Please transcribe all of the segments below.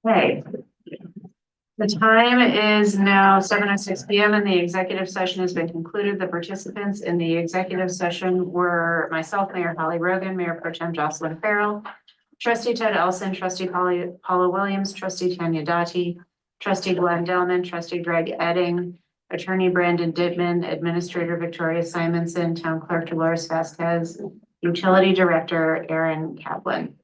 Okay. The time is now 7:06 p.m. and the executive session has been concluded. The participants in the executive session were myself, Mayor Holly Rogan, Mayor Pro Tem Jocelyn Farrell, Trustee Ted Elson, Trustee Paula Williams, Trustee Tanya Dottie, Trustee Glenn Delman, Trustee Greg Edding, Attorney Brandon Dittman, Administrator Victoria Simonson, Town Clerk Dolores Vasquez, Utility Director Aaron Kaplan.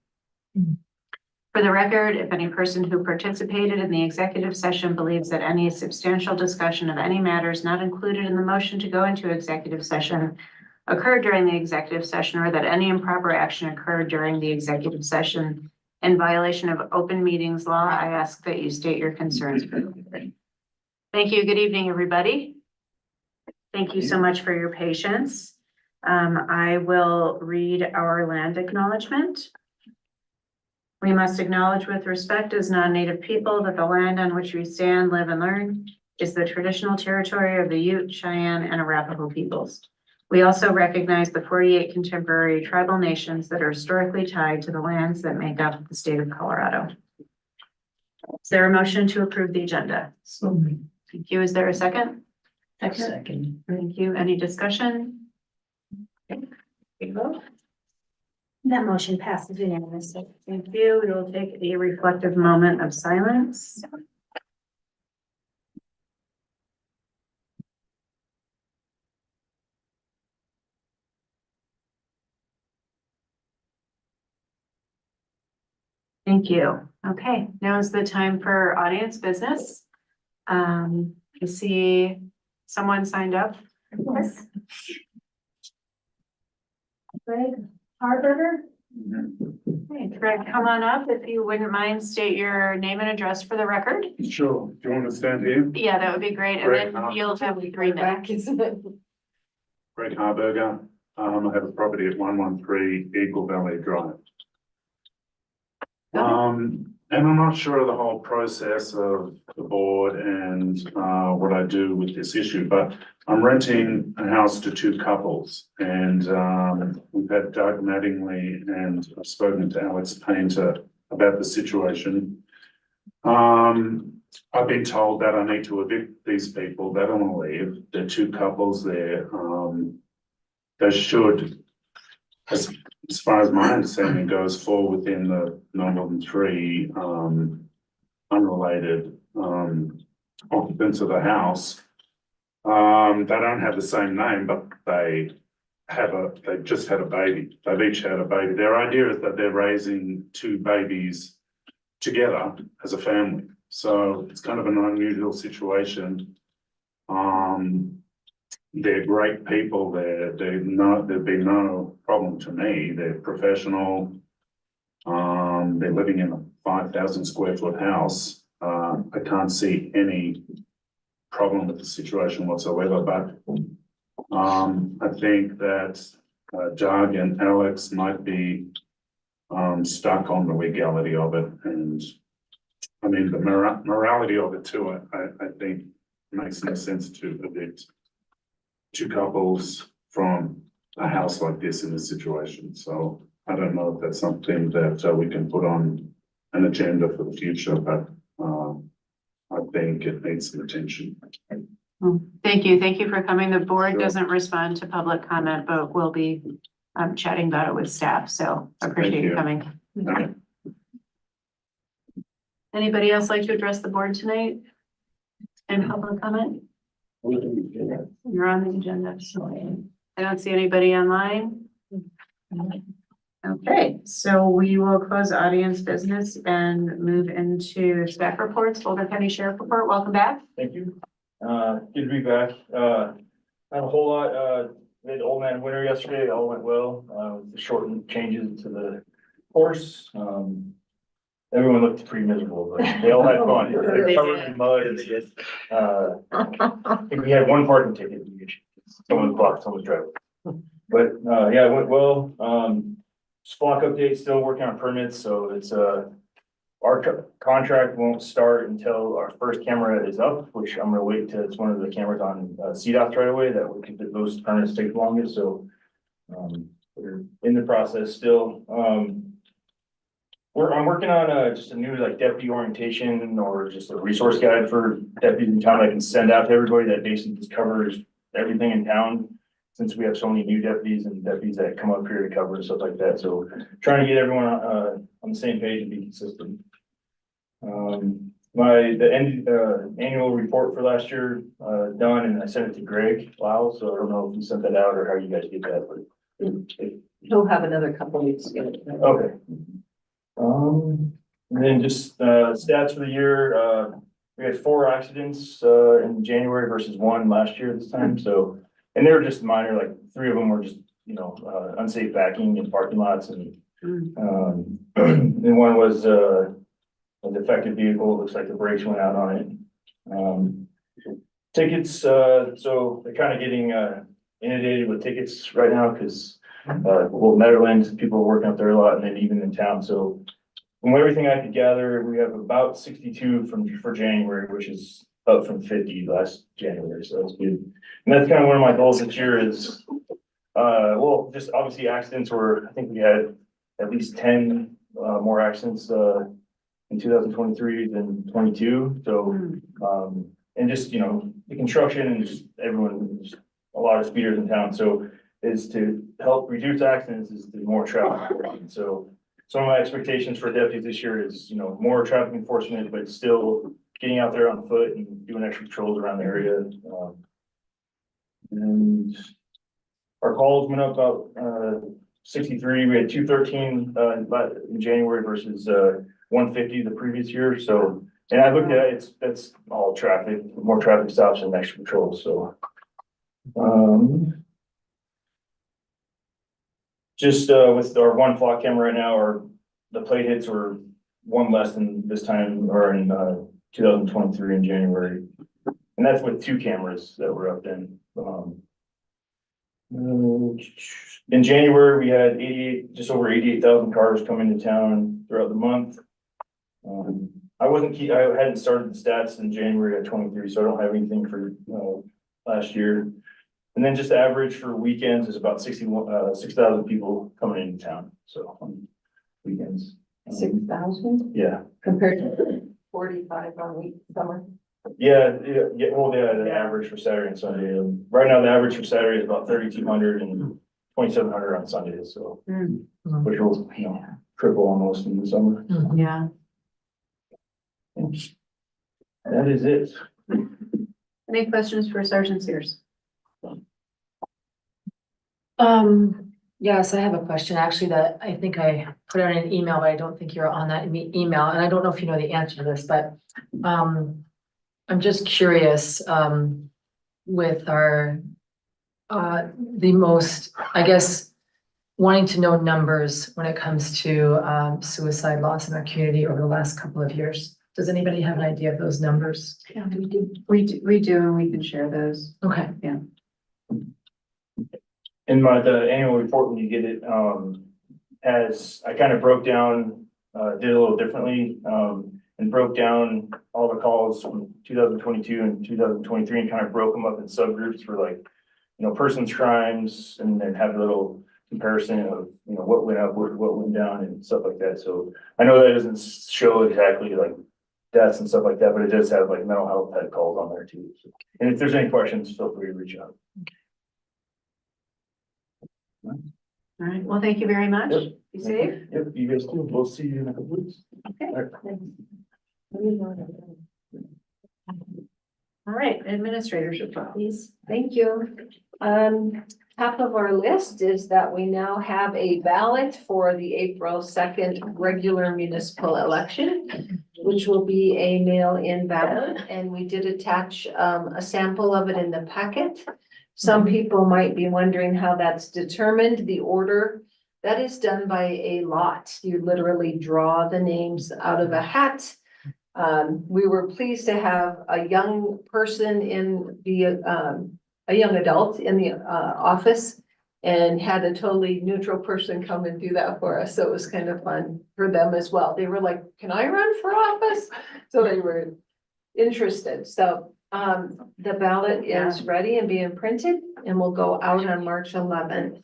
For the record, if any person who participated in the executive session believes that any substantial discussion of any matters not included in the motion to go into executive session occurred during the executive session, or that any improper action occurred during the executive session in violation of open meetings law, I ask that you state your concerns for the record. Thank you. Good evening, everybody. Thank you so much for your patience. I will read our land acknowledgement. We must acknowledge with respect as non-native people that the land on which we stand, live, and learn is the traditional territory of the Ute, Cheyenne, and Arapaho peoples. We also recognize the 48 contemporary tribal nations that are historically tied to the lands that make up the state of Colorado. Is there a motion to approve the agenda? Thank you. Is there a second? Second. Thank you. Any discussion? Okay. Big vote. That motion passes unanimously. Thank you. We will take a reflective moment of silence. Thank you. Okay, now is the time for audience business. I see someone signed up. Yes. Greg Harberger. Hey, Greg, come on up if you wouldn't mind, state your name and address for the record. Sure. Do you want to stand here? Yeah, that would be great. And Greg then you'll have 3 minutes. Greg Harberger. I have a property at 113 Eagle Valley Drive. And I'm not sure of the whole process of the board and what I do with this issue, but I'm renting a house to 2 couples, and we've had Doug Mattingly and I've spoken to Alex Painter about the situation. I've been told that I need to evict these people. They don't want to leave. There are 2 couples there. They should, as far as my understanding goes, fall within the no more than 3 unrelated occupants of the house. They don't have the same name, but they just had a baby. They've each had a baby. Their idea is that they're raising 2 babies together as a family. So it's kind of an unusual situation. They're great people. There'd be no problem to me. They're professional. They're living in a 5,000 square foot house. I can't see any problem with the situation whatsoever, but I think that Doug and Alex might be stuck on the legality of it, and I mean the morality of it too. I think makes no sense to evict 2 couples from a house like this in this situation. So I don't know if that's something that we can put on an agenda for the future, but I think it needs some attention. Thank you. Thank you for coming. The board Sure. doesn't respond to public comment, but we'll be chatting about it with staff. So appreciate you coming. Okay. Anybody else like to address the board tonight? In public comment? You're on the agenda, so I don't see anybody online. Okay, so we will close audience business and move into staff reports. Boulder County Sheriff Report, welcome back. Thank you. Good to be back. Not a whole lot. We had Old Man Winter yesterday. It all went well. With the shortened changes to the course. Everyone looked pretty miserable, but they all had fun. They're covered in mud and they just, I think we had 1 parking ticket. Someone blocked someone's driveway. But, yeah, it went well. Splunk update, still working on permits. So it's, our contract won't start until our first camera is up, which I'm gonna wait till it's one of the cameras on CDOT right away. That would keep those permits take longest. So, we're in the process still. I'm working on just a new like deputy orientation or just a resource guide for deputies in town I can send out to everybody that basically just covers everything in town. Since we have so many new deputies and deputies that come up here to cover and stuff like that, so trying to get everyone on the same page and be consistent. The annual report for last year done, and I sent it to Greg Lau, so I don't know if you sent that out or how you guys get that, but. He'll have another couple weeks to get it. Okay. And then just, stats for the year, we had 4 accidents, in January versus 1 last year this time, so. And they were just minor, like 3 of them were just, unsafe backing in parking lots and, and one was, a defective vehicle, it looks like the brakes went out on it. Tickets, so they're kind of getting, inundated with tickets right now, because Netherlands, people are working up there a lot, and then even in town, so. From everything I could gather, we have about 62 for January, which is up from 50 last January, so that's good. And that's kind of one of my goals this year is, just obviously accidents I think we had at least 10 more accidents in 2023 than 22, so, and just, the construction and just everyone, just a lot of speeders in town, so is to help reduce accidents is the more traffic enforcement. So some of my expectations for deputies this year is, more traffic enforcement, but still getting out there on foot and doing extra patrols around the area. And our calls went up about 63. We had 213 in January versus 150 the previous year. So, and I looked at it, that's all traffic, more traffic stops and extra patrols. So, just with our 1 flock camera right now, the plate hits were 1 less than this time or in 2023 in January. And that's with 2 cameras that were up then. In January, we had just over 88,000 cars come into town throughout the month. I hadn't started the stats in January of 23, so I don't have anything for last year. And then just average for weekends is about 6,000 people coming into town. So on weekends. 6,000 Yeah. compared to 45 on summer. Yeah, the average for Saturday and Sunday. Right now, the average for Saturday is about 3,200 and 2,700 on Sundays, so. Which will, triple almost in the summer. Yeah. That is it. Any questions for Sergeant Sears? Yes, I have a question, actually, that I think I put out in an email, but I don't think you're on that email, and I don't know if you know the answer to this, but, I'm just curious, with our, the most, I guess, wanting to know numbers when it comes to, suicide loss in our community over the last couple of years. Does anybody have an idea of those numbers? Yeah, we do, and we can share those. Okay. In the annual report, when you get it, I kind of broke down, did a little differently, and broke down all the calls from 2022 and 2023 and kind of broke them up in subgroups for like, persons crimes, and then have a little comparison of, what went up, what went down and stuff like that. So I know that doesn't show exactly like deaths and stuff like that, but it does have like mental health type calls on there too. So, and if there's any questions, feel free to reach out. All right, well, thank you very much. Yep. Be safe. Yep, you guys too. We'll see you in a couple weeks. Okay. All right. All right, administrators report, please. Thank you. Top of our list is that we now have a ballot for the April 2nd regular municipal election, which will be a mail-in ballot, and we did attach a sample of it in the packet. Some people might be wondering how that's determined. The order that is done by a lot. You literally draw the names out of a hat. We were pleased to have a young person a young adult in the office, and had a totally neutral person come and do that for us. So it was kind of fun for them as well. They were like, "Can I run for office?" So they were interested. So the ballot is ready and being printed, and will go out on March 11th.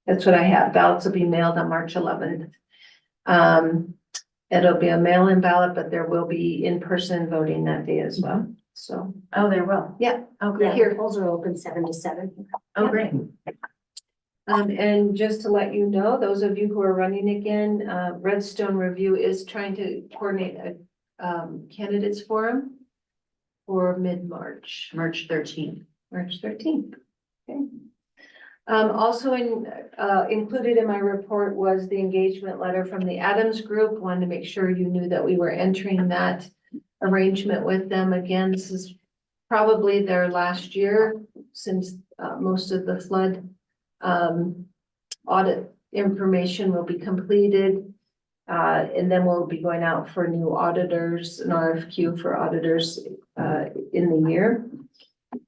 That's what I have. Ballots will be mailed on March 11th. It'll be a mail-in ballot, but there will be in-person voting that day as well, so. Oh, there will. Yeah. Oh, Yeah, great. here, polls are open 7 to 7. Oh, great. And just to let you know, those of you who are running again, Redstone Review is trying to coordinate a candidates forum for mid-March, March 13th. March 13th. Okay. Also included in my report was the engagement letter from the Adams Group. Wanted to make sure you knew that we were entering that arrangement with them. Again, this is probably their last year since most of the flood audit information will be completed. And then we'll be going out for new auditors, an RFQ for auditors in the year.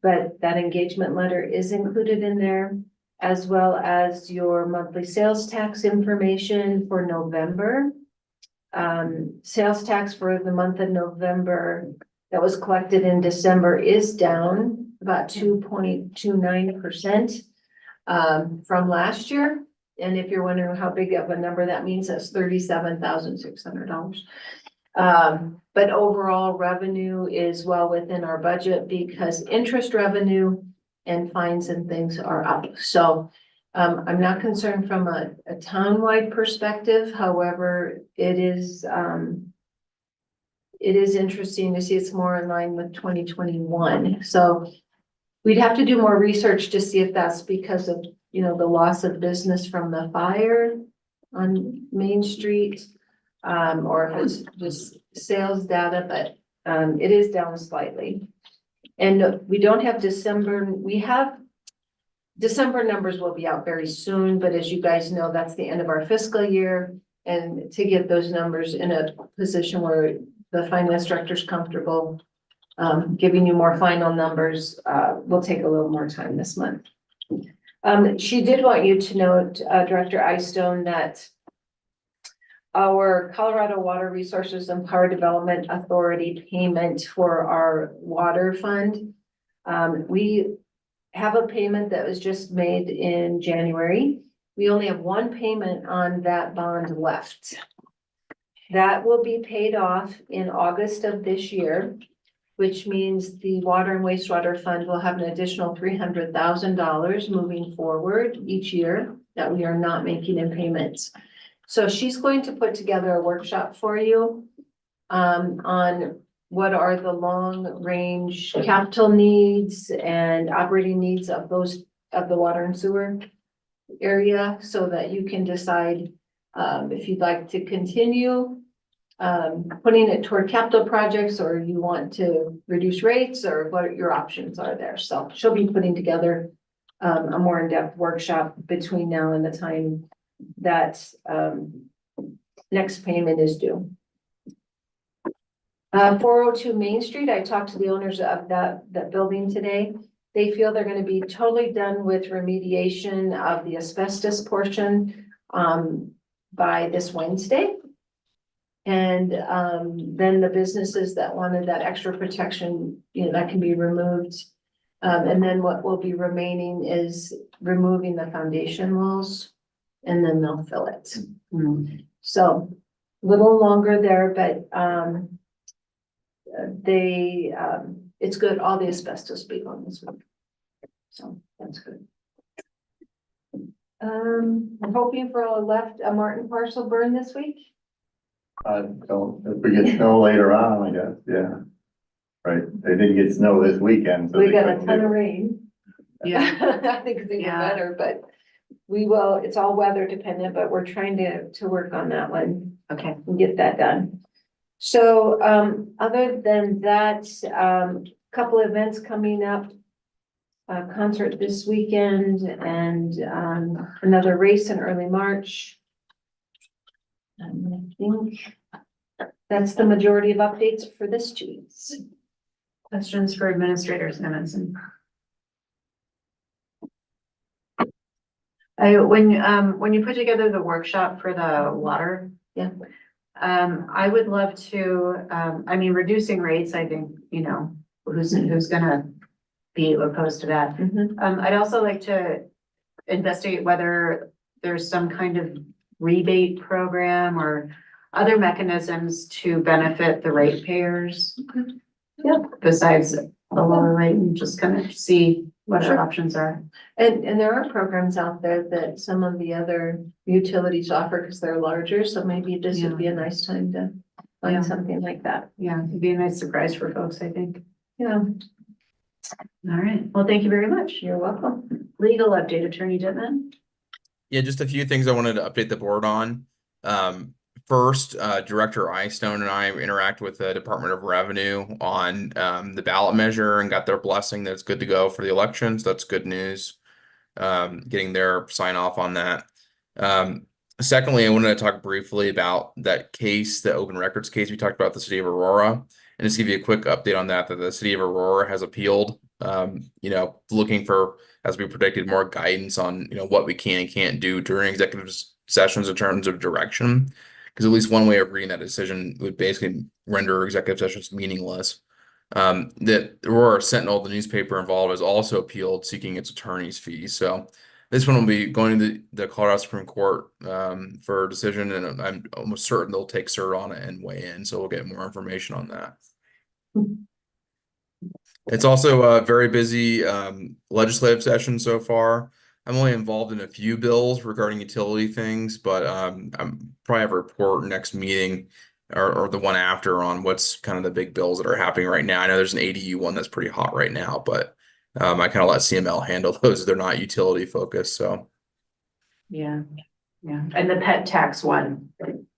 But that engagement letter is included in there, as well as your monthly sales tax information for November. Sales tax for the month of November that was collected in December is down about 2.29% from last year. And if you're wondering how big of a number that means, that's $37,600. But overall revenue is well within our budget because interest revenue and fines and things are up. So I'm not concerned from a town-wide perspective. However, it is interesting to see it's more in line with 2021. So we'd have to do more research to see if that's because of, you know, the loss of business from the fire on Main Street, or if it's just sales data, but it is down slightly. And we don't have December, we have December numbers will be out very soon, but as you guys know, that's the end of our fiscal year. And to get those numbers in a position where the finance director's comfortable giving you more final numbers will take a little more time this month. She did want you to note, Director Eystone, that our Colorado Water Resources and Power Development Authority payment for our water fund. We have a payment that was just made in January. We only have one payment on that bond left. That will be paid off in August of this year, which means the Water and Wastewater Fund will have an additional $300,000 moving forward each year that we are not making in payments. So she's going to put together a workshop for you on what are the long range capital needs and operating needs of those of the water and sewer area so that you can decide if you'd like to continue putting it toward capital projects or you want to reduce rates or what your options are there. So she'll be putting together a more in-depth workshop between now and the time that next payment is due. 402 Main Street, I talked to the owners of that building today. They feel they're going to be totally done with remediation of the asbestos portion by this Wednesday. And then the businesses that wanted that extra protection, you know, that can be removed. And then what will be remaining is removing the foundation walls and then they'll fill it. So a little longer there, but it's good. All the asbestos be on this one. So that's good. I'm hoping for a Martin parcel burn this week. Don't, if we get snow later on, I guess, yeah. Right, they didn't get snow this weekend, so. We they got a couldn't ton do of it. rain. Yeah. I think it's even Yeah. better, but we will, it's all weather dependent, but we're trying to work on that one Okay. and get that done. So, other than that, couple events coming up. A concert this weekend and, another race in early March. And I think that's the majority of updates for this Tuesday. Questions for administrators, Evanson? When you put together the workshop for the water. Yeah. I would love to, I mean, reducing rates, I think, you know, who's gonna be opposed to that. Mhm. I'd also like to investigate whether there's some kind of rebate program or other mechanisms to benefit the ratepayers. Yeah. Besides the lower rate, and just kind of see what our Sure. options are. And there are programs out there that some of the other utilities offer because they're larger, so maybe this would be a nice time to Yeah. find something like that. Yeah, it'd be a nice surprise for folks, I think. Yeah, All right, well, thank you very much. you're welcome. Legal update, Attorney Dittman. Yeah, just a few things I wanted to update the board on. First, Director Eyestone and I interact with the Department of Revenue on the ballot measure and got their blessing that it's good to go for the elections. That's good news. Getting their sign off on that. Secondly, I wanted to talk briefly about that case, the open records case we talked about, the city of Aurora, and just give you a quick update on that the city of Aurora has appealed. Looking for, as we predicted, more guidance on what we can and can't do during executive sessions in terms of direction. Because at least one way of reading that decision would basically render executive sessions meaningless. The Aurora Sentinel, the newspaper involved, has also appealed, seeking its attorney's fees. So this one will be going to the Colorado Supreme Court for a decision, and I'm almost certain they'll take cert on it and weigh in. So we'll get more information on that. It's also a very busy legislative session so far. I'm only involved in a few bills regarding utility things, but I'm probably have a report next meeting or the one after on what's kind of the big bills that are happening right now. I know there's an ADU one that's pretty hot right now, but I kind of let CML handle those. They're not utility focused, so. Yeah, yeah, and the pet tax one.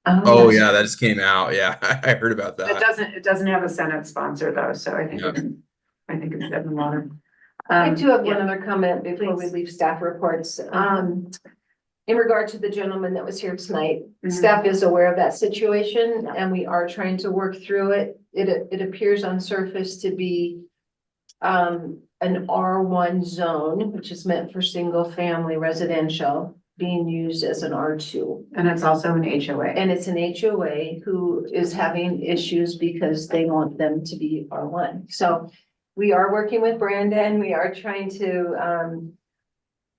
Oh yes. yeah, that just came out. Yeah, I heard about It that. doesn't have a Senate sponsor though, so I think, Yep. I think it's dead in the water. I do have one Yeah. other comment before we Please. leave staff reports. In regard to the gentleman that was here tonight, Mhm. staff is aware of that situation and we are trying to work through it. It appears on surface to be an R1 zone, which is meant for single family residential, being used as an R2. And it's also an HOA. And it's an HOA who is having issues because they want them to be R1. So we are working with Brandon. We are trying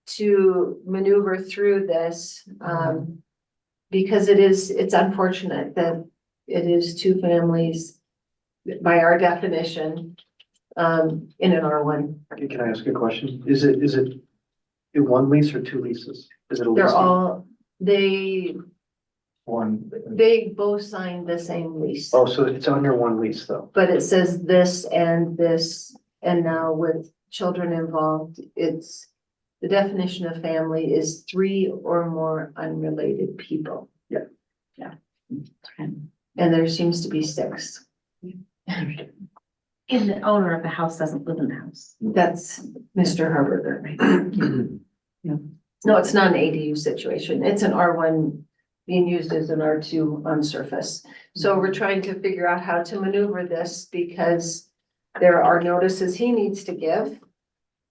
to maneuver through this, because it's unfortunate that it is two families by our definition, in an R1. Can I ask a question? Is it in one lease or two leases? Is it a lease? They're all, they One. both signed the same lease. Oh, so it's under one lease though. But it says this, and now with children involved, it's, the definition of family is 3 or more unrelated people. Yeah. Yeah. And there seems to be 6. And the owner of the house doesn't live in the house. That's Mr. Herberger. No, it's not an ADU situation. It's an R1 being used as an R2 on surface. So we're trying to figure out how to maneuver this because there are notices he needs to give.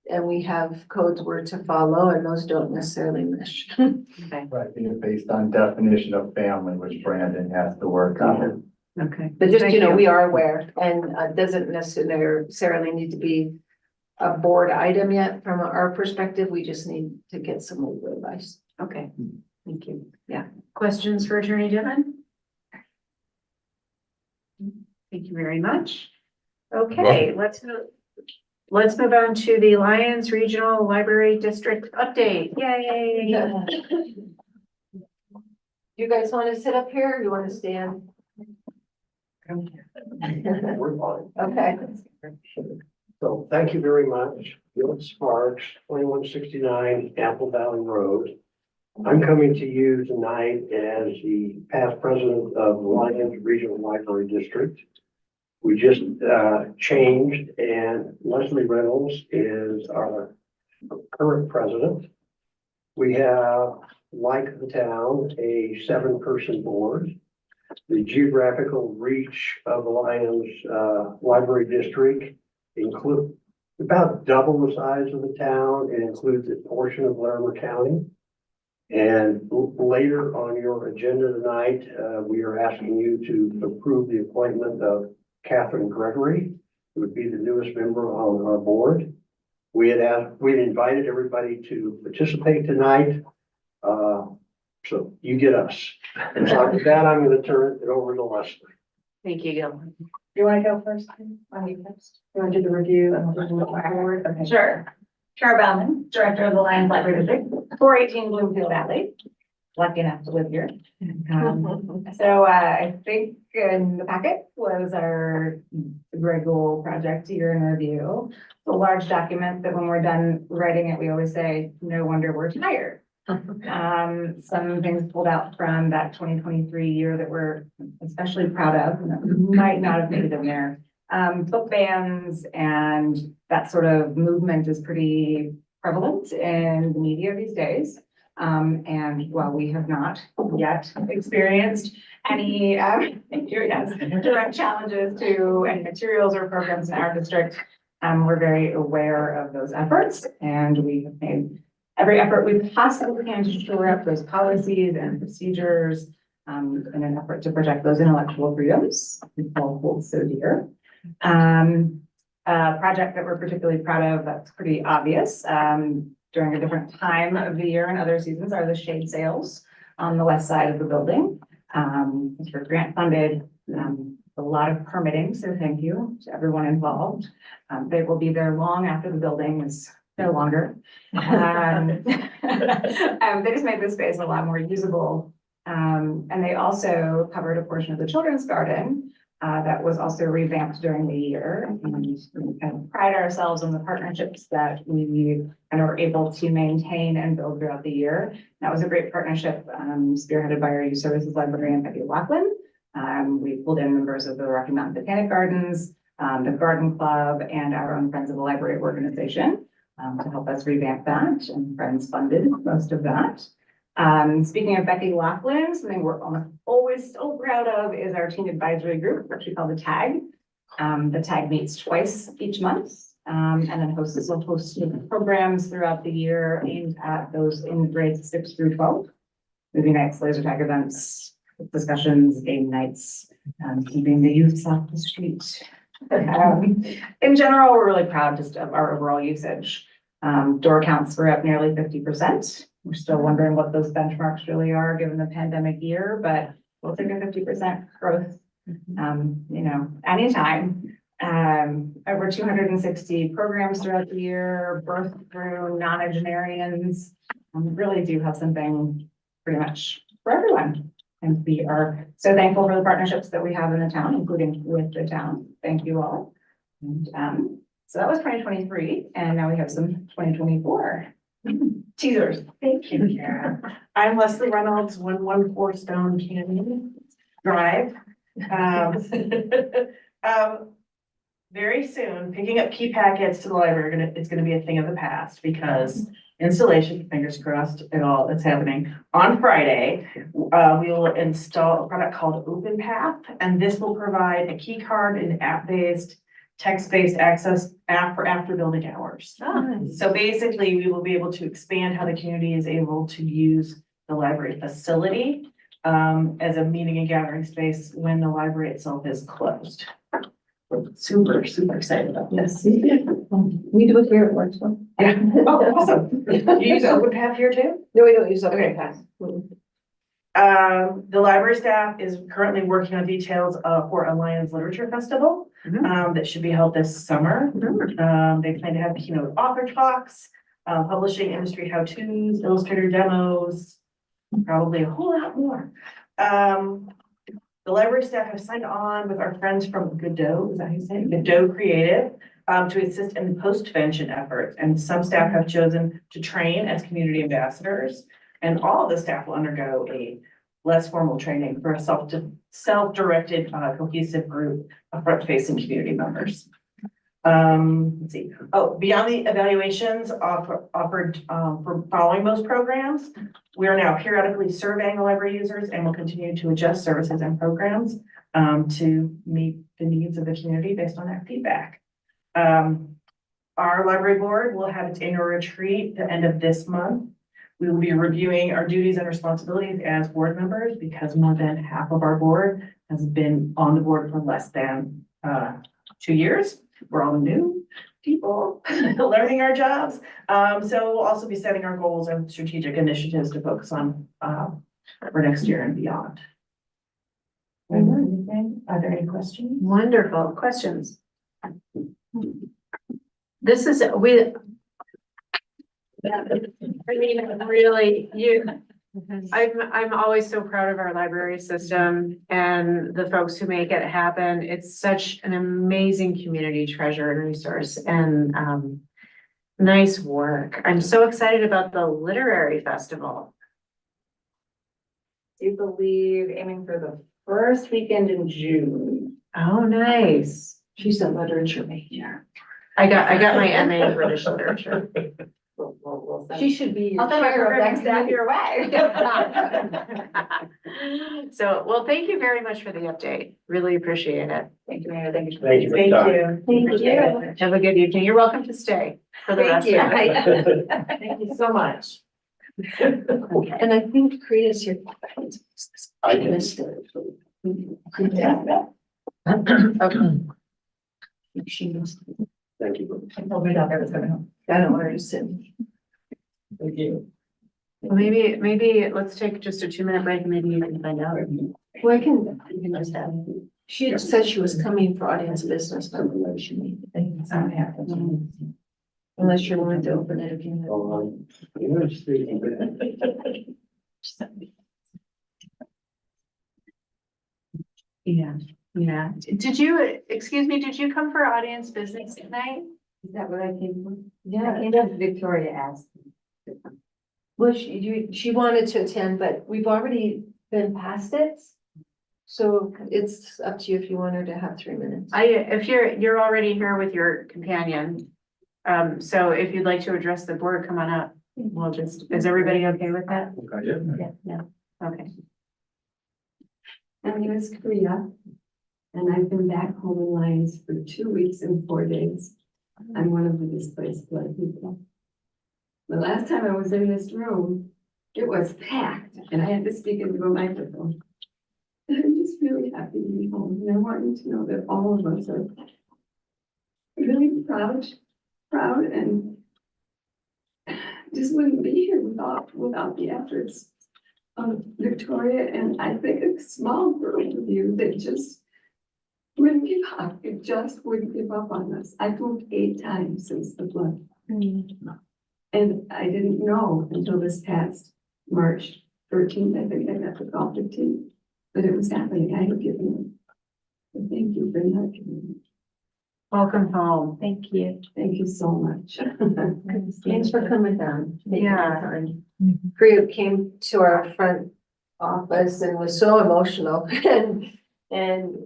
And we have codes we're to follow and those don't necessarily mesh. Okay, Right, and based on definition of family, which Brandon has to work on. okay. But just, Thank you know, we are aware and doesn't necessarily need to be a board item yet from our perspective. We just need to get some legal advice. Okay, thank you. Yeah, questions for Attorney Dittman? Thank you very much. Okay, let's move on to the Lions Regional Library District update. Yay! You guys want to sit up here or you want to stand? We're fine. Okay. So thank you very much. Bill Sparks, 2169 Apple Valley Road. I'm coming to you tonight as the past president of Lions Regional Library District. We just changed and Leslie Reynolds is our current president. We have, like the town, a 7-person board. The geographical reach of the Lions Library District include about double the size of the town. It includes a portion of Larimer County. And later on your agenda tonight, we are asking you to approve the appointment of Catherine Gregory, who would be the newest member on our board. We had invited everybody to participate tonight. So you get us. And so with that, I'm gonna turn it over to Leslie. Thank you, Gil. You wanna go first? Want me first? You wanna do the review and we'll do it forward? Okay. Sure. Tara Bauman, Director of the Lions Library District, 418 Bloomfield Valley. Lucky enough to live here. So I think in the packet was our Greg project year in review. It's a large document that when we're done writing it, we always say, no wonder we're tired. Some things pulled out from that 2023 year that we're especially proud of, and that might not have made it in there. Book bans and that sort of movement is pretty prevalent in the media these days. And while we have not yet experienced any, direct challenges to any materials or programs in our district, we're very aware of those efforts, and we have made every effort we possibly can to shore up those policies and procedures, in an effort to protect those intellectual freedoms we all hold so dear. A project that we're particularly proud of, that's pretty obvious, during a different time of the year and other seasons, are the shade sails on the west side of the building. It's for grant funded, a lot of permitting, so thank you to everyone involved. They will be there long after the building is no longer. They just made this space a lot more usable. And they also covered a portion of the children's garden that was also revamped during the year. And we kind of pride ourselves on the partnerships that we kind of were able to maintain and build throughout the year. That was a great partnership, spearheaded by our youth services librarian, Becky Laughlin. We pulled in members of the Rocky Mountain Botanic Gardens, the Garden Club, and our own Friends of the Library organization to help us revamp that, and Friends funded most of that. Speaking of Becky Laughlin, something we're always so proud of is our teen advisory group, which we call the TAG. The TAG meets twice each month, and then hosts a host of programs throughout the year aimed at those in grades 6 through 12. Movie nights, laser tag events, discussions, game nights, keeping the youth off the street. In general, we're really proud just of our overall usage. Door counts were up nearly 50%. We're still wondering what those benchmarks really are given the pandemic year, but we'll take a 50% growth, anytime. Over 260 programs throughout the year, birth through non-agenarians. We really do have something pretty much for everyone. And we are so thankful for the partnerships that we have in the town, including with the town. Thank you all. And, so that was 2023, and now we have some 2024 teasers. Thank you, Kara. I'm Leslie Reynolds, 114 Stone Canyon Drive. Very soon, picking up key packets to the library, it's gonna be a thing of the past, because installation, fingers crossed, it's happening. On Friday, we will install a product called OpenPath, and this will provide a key card and app-based, text-based access app for after building hours. So basically, we will be able to expand how the community is able to use the library facility as a meeting and gathering space when the library itself is closed. We're super, super excited about this. We do it here at Worksville. Yeah. Oh, awesome. You use OpenPath here too? No, we don't use OpenPath. The library staff is currently working on details for a Lions Literature Festival that should be held this summer. They plan to have keynote author talks, publishing industry how-tos, illustrator demos, probably a whole lot more. The library staff have signed on with our friends from Godot, is that how you say it? Godot Creative, to assist in the post-vention efforts. And some staff have chosen to train as community ambassadors. And all of the staff will undergo a less formal training for a self-directed, cohesive group of front-facing community members. Let's see. Oh, beyond the evaluations offered for following most programs, we are now periodically surveying the library users and will continue to adjust services and programs to meet the needs of the community based on that feedback. Our library board will have its annual retreat at the end of this month. We will be reviewing our duties and responsibilities as board members because more than half of our board has been on the board for less than 2 years. We're all new people learning our jobs. So we'll also be setting our goals and strategic initiatives to focus on for next year and beyond. Anything? Are there any questions? Wonderful. Questions? This is, we. I mean, really, I'm always so proud of our library system and the folks who make it happen. It's such an amazing community treasure and resource and, nice work. I'm so excited about the literary festival. Do you believe aiming for the first weekend in June? Oh, nice. She's a literature major. I got my MA in British literature. We'll send- She should be your I'll send my chair of program that staff committee. your way. So, well, thank you very much for the update. Really appreciate it. Thank you, Mayor. Thank you. Thank you for your time. Thank you. Have a good evening. You're welcome to stay for the rest of it. Thank you so much. And I think Kriya's here. I missed it. She missed it. Thank you. I told her daughter was coming home. I don't want her to sit. Thank you. Well, maybe let's take just a 2-minute break and maybe you can find out. Well, you can just have. She had said she was coming for audience business, but she needed. Unless you're willing to open it again. You're speaking. Yeah, yeah. Did you, excuse me, did you come for audience business tonight? Is that what I came for? Yeah. I came because Victoria asked. Well, she wanted to attend, but we've already been past it. So it's up to you if you want her to have 3 minutes. If you're already here with your companion. So if you'd like to address the board, come on up. We'll just, is everybody okay with that? Yeah, okay. My name is Korea, and I've been back home in Lyons for 2 weeks and 4 days. I'm one of the displaced blood people. The last time I was in this room, it was packed, and I had to speak into a microphone. And I'm just really happy to be home, and I want you to know that all of us are really proud, and just wouldn't be here without the efforts of Victoria, and I think a small group of you that just wouldn't give up. It just wouldn't give up on us. I've moved 8 times since the flood. And I didn't know until this past March 13th, I think I got the call 15th, but it was happening. I had given them. So thank you for not giving me. Welcome home. Thank you. Thank you so much. Thanks for coming down. Taking the Yeah. time. Priya came to our front office and was so emotional and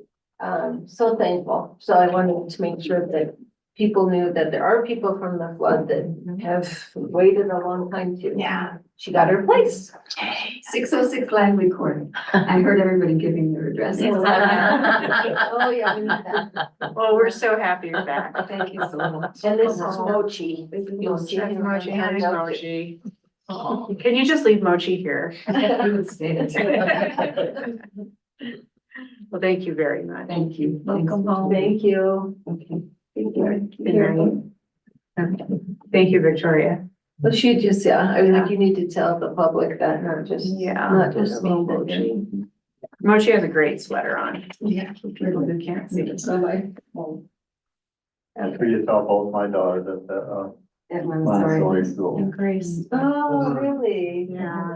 so thankful. So I wanted to make sure that people knew that there are people from the flood that have waited a long time too. Yeah. She got her place. 606 live recording. I heard everybody giving their addresses. Oh, yeah, we need that. Well, we're so happy you're back. Thank you so much. And this is Mochi. You'll see That's him Mochi. Hi, hand out. Mochi. Can you just leave Mochi here? Well, thank you very much. Thank you. Welcome home. Thank you. Okay. Thank you. Good night. Okay. Thank you, Victoria. Well, she just, yeah, I think you need to tell the public that, not just me, Mochi. Mochi has a great sweater on. Yeah. People who can't see it. So like, For you tell both my daughters at the, at Montessori school. Grace. Oh, really? Yeah.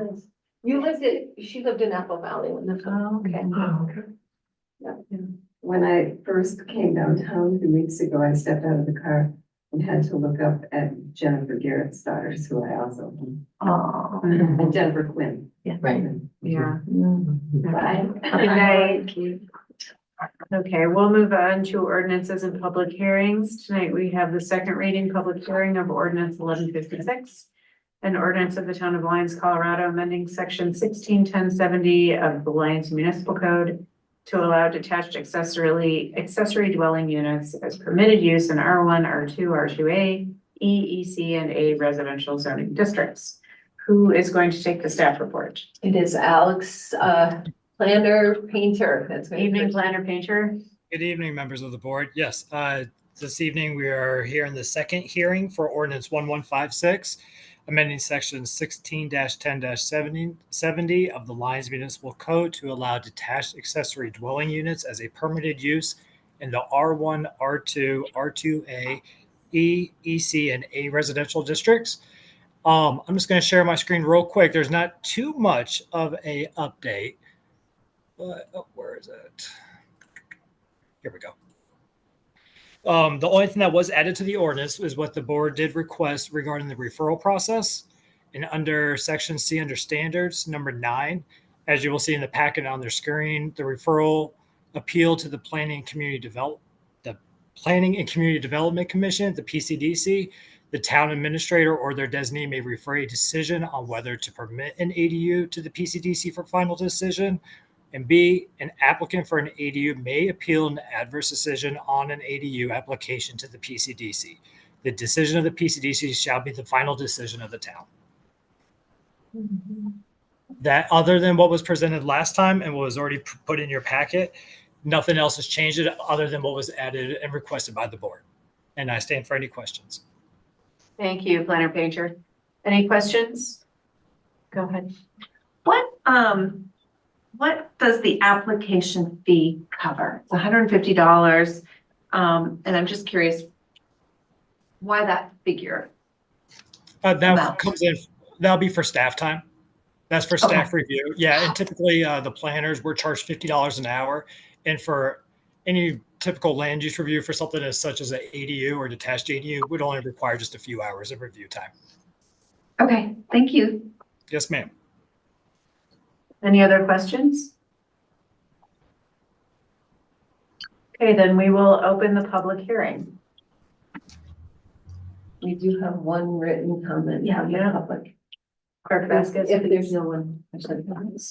She lived in Apple Valley when the. Oh, okay. When I first came downtown 2 weeks ago, I stepped out of the car and had to look up at Jennifer Garrett's daughters, who I also, Oh. and Jennifer Quinn. Right. Yeah. Bye. Good night. Okay, we'll move on to ordinances and public hearings. Tonight we have the second reading public hearing of ordinance 1156. An ordinance of the town of Lyons, Colorado, amending section 161070 of the Lyons Municipal Code to allow detached accessory dwelling units as permitted use in R1, R2, R2A, E, EC, and A residential zoning districts. Who is going to take the staff report? It is Alex, planner, painter. That's me. Evening planner painter. Good evening, members of the board. Yes, this evening we are here in the second hearing for ordinance 1156. amending section 16-10-70 of the Lyons Municipal Code to allow detached accessory dwelling units as a permitted use in the R1, R2, R2A, E, EC, and A residential districts. I'm just going to share my screen real quick. There's not too much of a update, but where is it? Here we go. The only thing that was added to the ordinance is what the board did request regarding the referral process. And under section C, under standards, number 9, as you will see in the packet on their screen, the referral appeal to the Planning and Community Development Commission, the PCDC, the town administrator or their designee may refer a decision on whether to permit an ADU to the PCDC for final decision. And B, an applicant for an ADU may appeal an adverse decision on an ADU application to the PCDC. The decision of the PCDC shall be the final decision of the town. That, other than what was presented last time and what was already put in your packet, nothing else has changed it other than what was added and requested by the board. And I stand for any questions. Thank you, Planner Pager. Any questions? Go ahead. What does the application fee cover? It's $150. And I'm just curious why that figure? That comes in, that'll be for staff time. That's for staff review. Yeah, and typically the planners, we're charged $50 an hour. And for any typical land use review for something as such as an ADU or detached ADU would only require just a few hours of review time. Okay, thank you. Yes, ma'am. Any other questions? Okay, then we will open the public hearing. We do have one written comment from the public. Clerk Vasquez. If there's no one.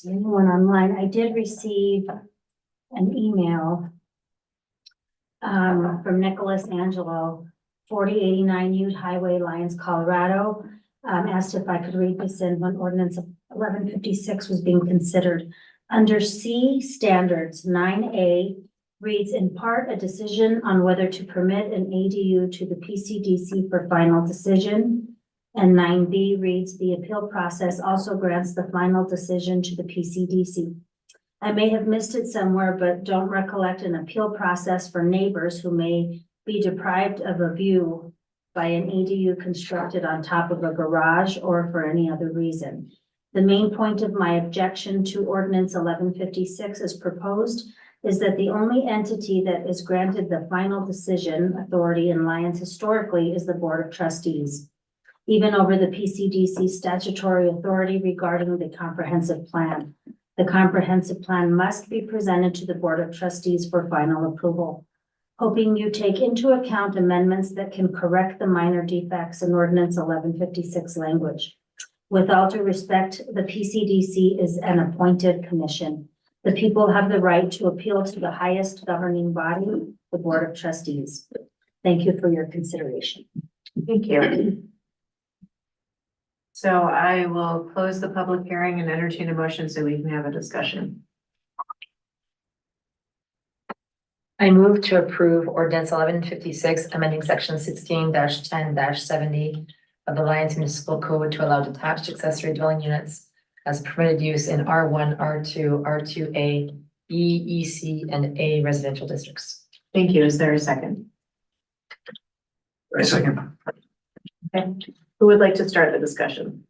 Anyone online, I did receive an email from Nicholas Angelo, 4089 Ute Highway, Lyons, Colorado. Asked if I could read this in when ordinance 1156 was being considered. Under C standards, 9A reads in part a decision on whether to permit an ADU to the PCDC for final decision. And 9B reads the appeal process also grants the final decision to the PCDC. I may have missed it somewhere, but don't recollect an appeal process for neighbors who may be deprived of a view by an ADU constructed on top of a garage or for any other reason. The main point of my objection to ordinance 1156 as proposed is that the only entity that is granted the final decision authority in Lyons historically is the Board of Trustees, even over the PCDC statutory authority regarding the comprehensive plan. The comprehensive plan must be presented to the Board of Trustees for final approval. Hoping you take into account amendments that can correct the minor defects in ordinance 1156 language. With all due respect, the PCDC is an appointed commission. The people have the right to appeal to the highest governing body, the Board of Trustees. Thank you for your consideration. Thank you. So I will close the public hearing and entertain a motion so we can have a discussion. I move to approve ordinance 1156, amending section 16-10-70 of the Lyons Municipal Code to allow detached accessory dwelling units as permitted use in R1, R2, R2A, E, EC, and A residential districts. Thank you. Is there a second? I second. Okay. Who would like to start the discussion?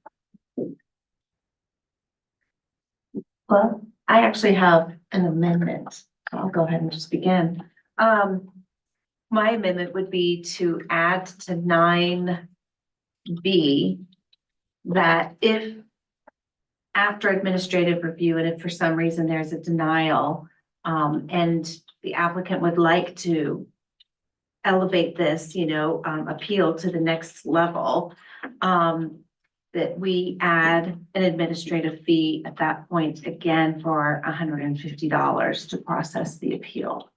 Well, I actually have an amendment. I'll go ahead and just begin. My amendment would be to add to 9B that if after administrative review, and if for some reason there's a denial, and the applicant would like to elevate this, appeal to the next level, that we add an administrative fee at that point again for $150 to process the appeal.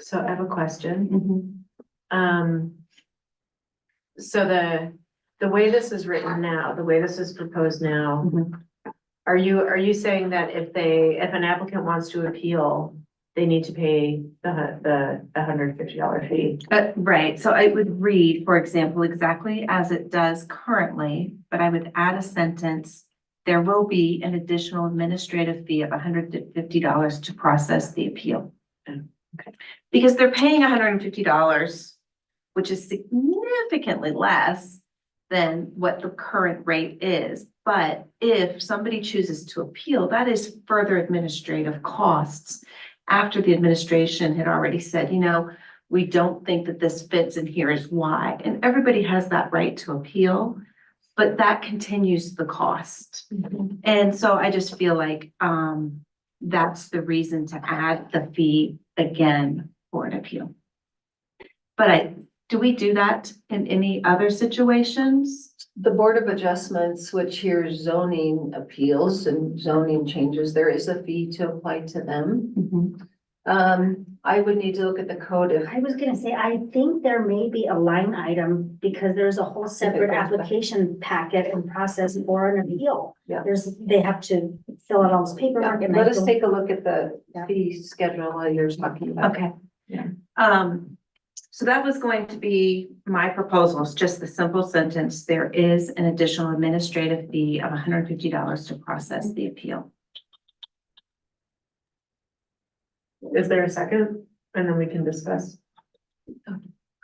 So I have a question. So the way this is written now, the way this is proposed now, are you saying that if an applicant wants to appeal, they need to pay the $150 fee. Right, so I would read, for example, exactly as it does currently, but I would add a sentence. There will be an additional administrative fee of $150 to process the appeal. Okay. Because they're paying $150, which is significantly less than what the current rate is. But if somebody chooses to appeal, that is further administrative costs after the administration had already said, we don't think that this fits and here is why. And everybody has that right to appeal, but that continues the cost. And so I just feel like that's the reason to add the fee again for an appeal. But do we do that in any other situations? The Board of Adjustments, which hears zoning appeals and zoning changes, there is a fee to apply to them. I would need to look at the code if, I was gonna say, I think there may be a line item because there's a whole separate application packet and process for an appeal. Yeah. They have to fill out all this paperwork and let I us don't- take a look at the Yeah. fee schedule while you're talking about. Okay. Yeah. So that was going to be my proposal, it's just the simple sentence, there is an additional administrative fee of $150 to process the appeal. Is there a second? And then we can discuss.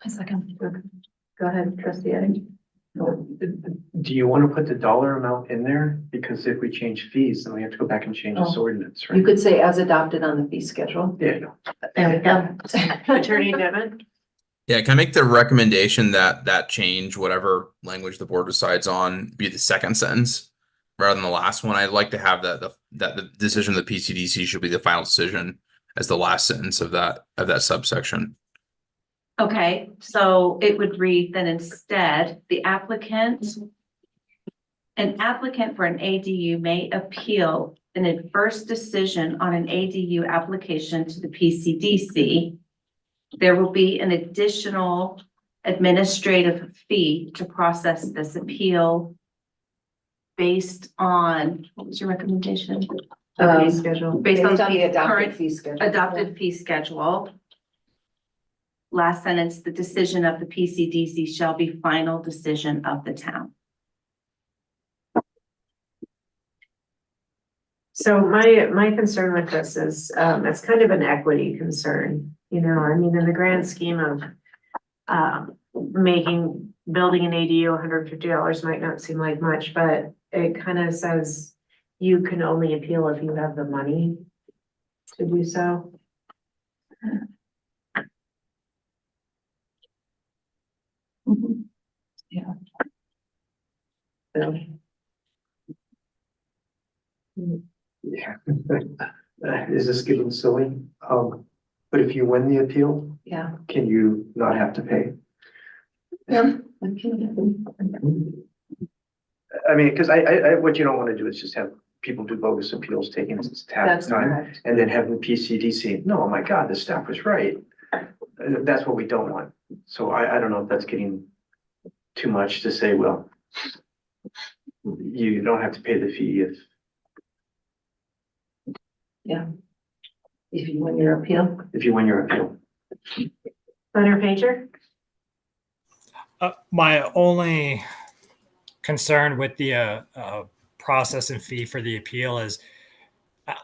A second. Go ahead, trustee Eddie. Do you want to put the dollar amount in there? Because if we change fees, then we have to go back and change this ordinance, You right? could say as adopted on the fee schedule. Yeah, no. There we go. Attorney Devon? Yeah, can I make the recommendation that change, whatever language the board decides on, be the second sentence rather than the last one? I'd like to have that the decision of the PCDC should be the final decision as the last sentence of that subsection. Okay, so it would read then instead, an applicant for an ADU may appeal an adverse decision on an ADU application to the PCDC. There will be an additional administrative fee to process this appeal based on, what was your recommendation? Fee schedule. Based on the the adopted current fee schedule. adopted fee schedule. Last sentence, the decision of the PCDC shall be final decision of the town. So my concern with this is, it's kind of an equity concern, in the grand scheme of building an ADU, $150 might not seem like much, but it kind of says you can only appeal if you have the money to do so. Yeah. So, Yeah. Is this getting silly? But if you win the appeal, Yeah. can you not have to pay? Yeah. I mean, because I what you don't want to do is just have people do bogus appeals taking tax That's time correct. and then have the PCDC, no, oh my God, the staff was right. That's what we don't want. So I don't know if that's getting too much to say, well, you don't have to pay the fee If you win your appeal. if you win your appeal. Leonard Pager? My only concern with the process and fee for the appeal is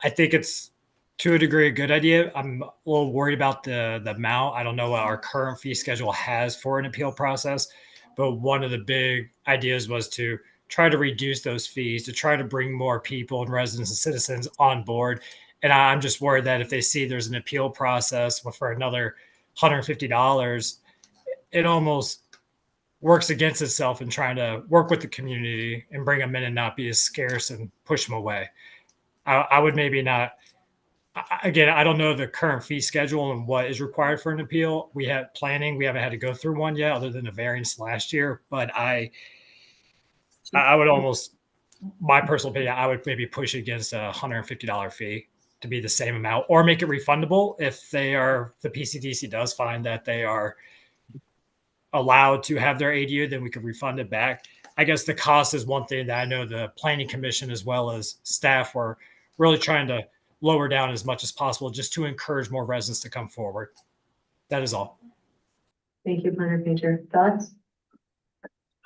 I think it's to a degree a good idea. I'm a little worried about the amount. I don't know what our current fee schedule has for an appeal process, but one of the big ideas was to try to reduce those fees, to try to bring more people and residents and citizens on board. And I'm just worried that if they see there's an appeal process for another $150, it almost works against itself in trying to work with the community and bring them in and not be as scarce and push them away. I would maybe not, again, I don't know the current fee schedule and what is required for an appeal. We have planning. We haven't had to go through one yet other than a variance last year, but I would almost, my personal opinion, I would maybe push against a $150 fee to be the same amount or make it refundable if the PCDC does find that they are allowed to have their ADU, then we could refund it back. I guess the cost is one thing that I know the planning commission as well as staff were really trying to lower down as much as possible, just to encourage more residents to come forward. That is all. Thank you, Planner Painter. Thoughts?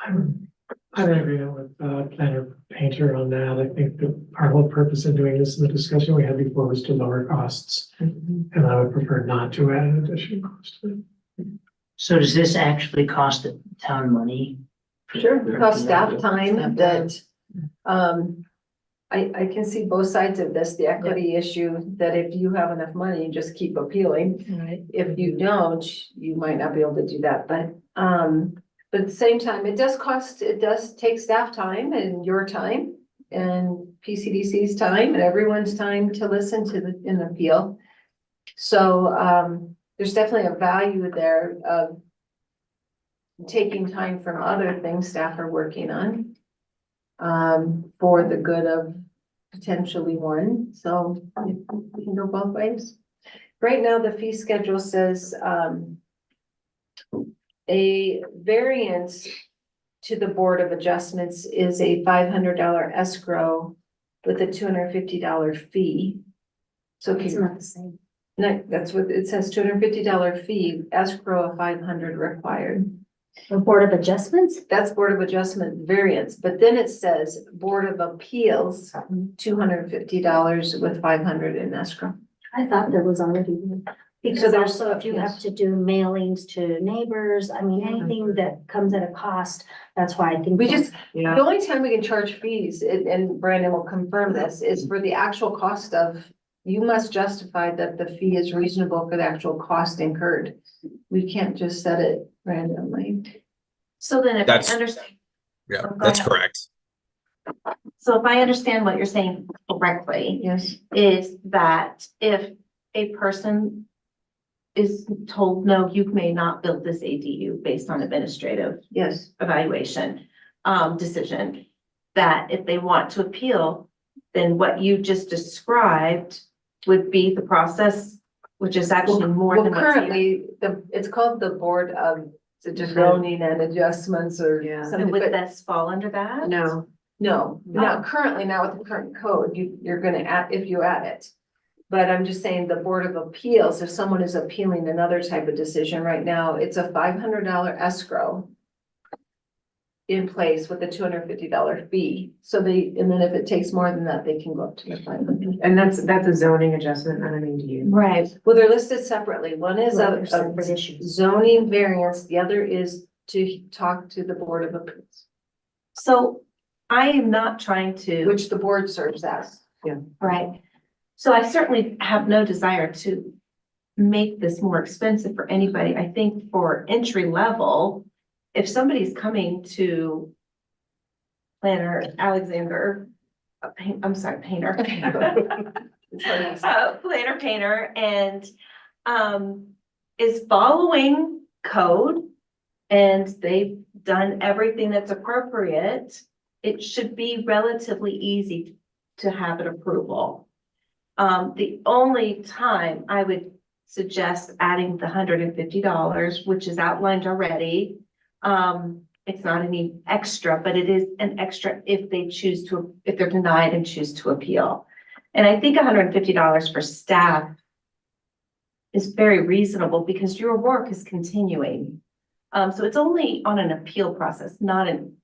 I'm in agreement with Planner Painter on that. I think that our whole purpose in doing this, in the discussion we had before, was to lower costs. And I would prefer not to add an additional cost to it. So does this actually cost the town money? Sure, cost staff time that, I can see both sides of this, the equity issue, that if you have enough money, you just keep appealing. Right. If you don't, you might not be able to do that, but at the same time, it does take staff time and your time and PCDC's time and everyone's time to listen to an appeal. So, there's definitely a value there of taking time from other things staff are working on for the good of potentially one, so we can go both ways. Right now, the fee schedule says a variance to the Board of Adjustments is a $500 escrow with a $250 fee. So It's not the same. no, that's what it says, $250 fee, escrow of $500 required. The Board of Adjustments? That's Board of Adjustment variance, but then it says Board of Appeals, $250 with $500 in escrow. I thought there was already. Because So there's- also if you have to do mailings to neighbors, I mean, anything that comes at a cost, that's why I think. We just, the only time we can charge fees, and Brandon will confirm this, is for the actual cost of, you must justify that the fee is reasonable for the actual cost incurred. We can't just set it randomly. So then if I That's- understand, Yeah, Go that's ahead. correct. so if I understand what you're saying correctly, Yes. is that if a person is told, no, you may not build this ADU based on administrative Yes. evaluation, decision, that if they want to appeal, then what you just described would be the process, which is actually more Well, than what's here. currently, it's called the Board of Zoning and Adjustments or something, Would but this fall under that? No. no, not currently, not with the current code, you're gonna add, if you add it. But I'm just saying the Board of Appeals, if someone is appealing another type of decision right now, it's a $500 escrow in place with a $250 fee. So and then if it takes more than that, they can go up to the 500. And that's a zoning adjustment, not an ADU. Right. Well, they're listed separately. One is Right, a they're separate issues. zoning variance, the other is to talk to the Board of Appeals, So I am not trying to. which the board serves as. Right. So I certainly have no desire to make this more expensive for anybody. I think for entry level, if somebody's coming to Planner Alexander, I'm sorry, Painter. Planner Painter and is following code and they've done everything that's appropriate, it should be relatively easy to have an approval. The only time I would suggest adding the $150, which is outlined already. It's not any extra, but it is an extra if they're denied and choose to appeal. And I think $150 for staff is very reasonable because your work is continuing. So it's only on an appeal process, not an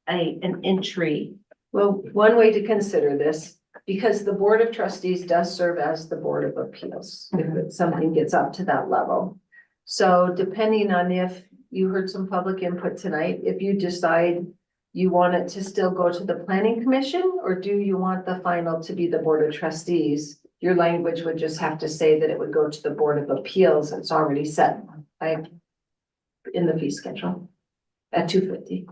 entry. Well, one way to consider this, because the Board of Trustees does serve as the Board of Appeals, if something gets up to that level. So depending on if you heard some public input tonight, if you decide you want it to still go to the Planning Commission, or do you want the final to be the Board of Trustees? Your language would just have to say that it would go to the Board of Appeals. It's already set in the fee schedule at $250.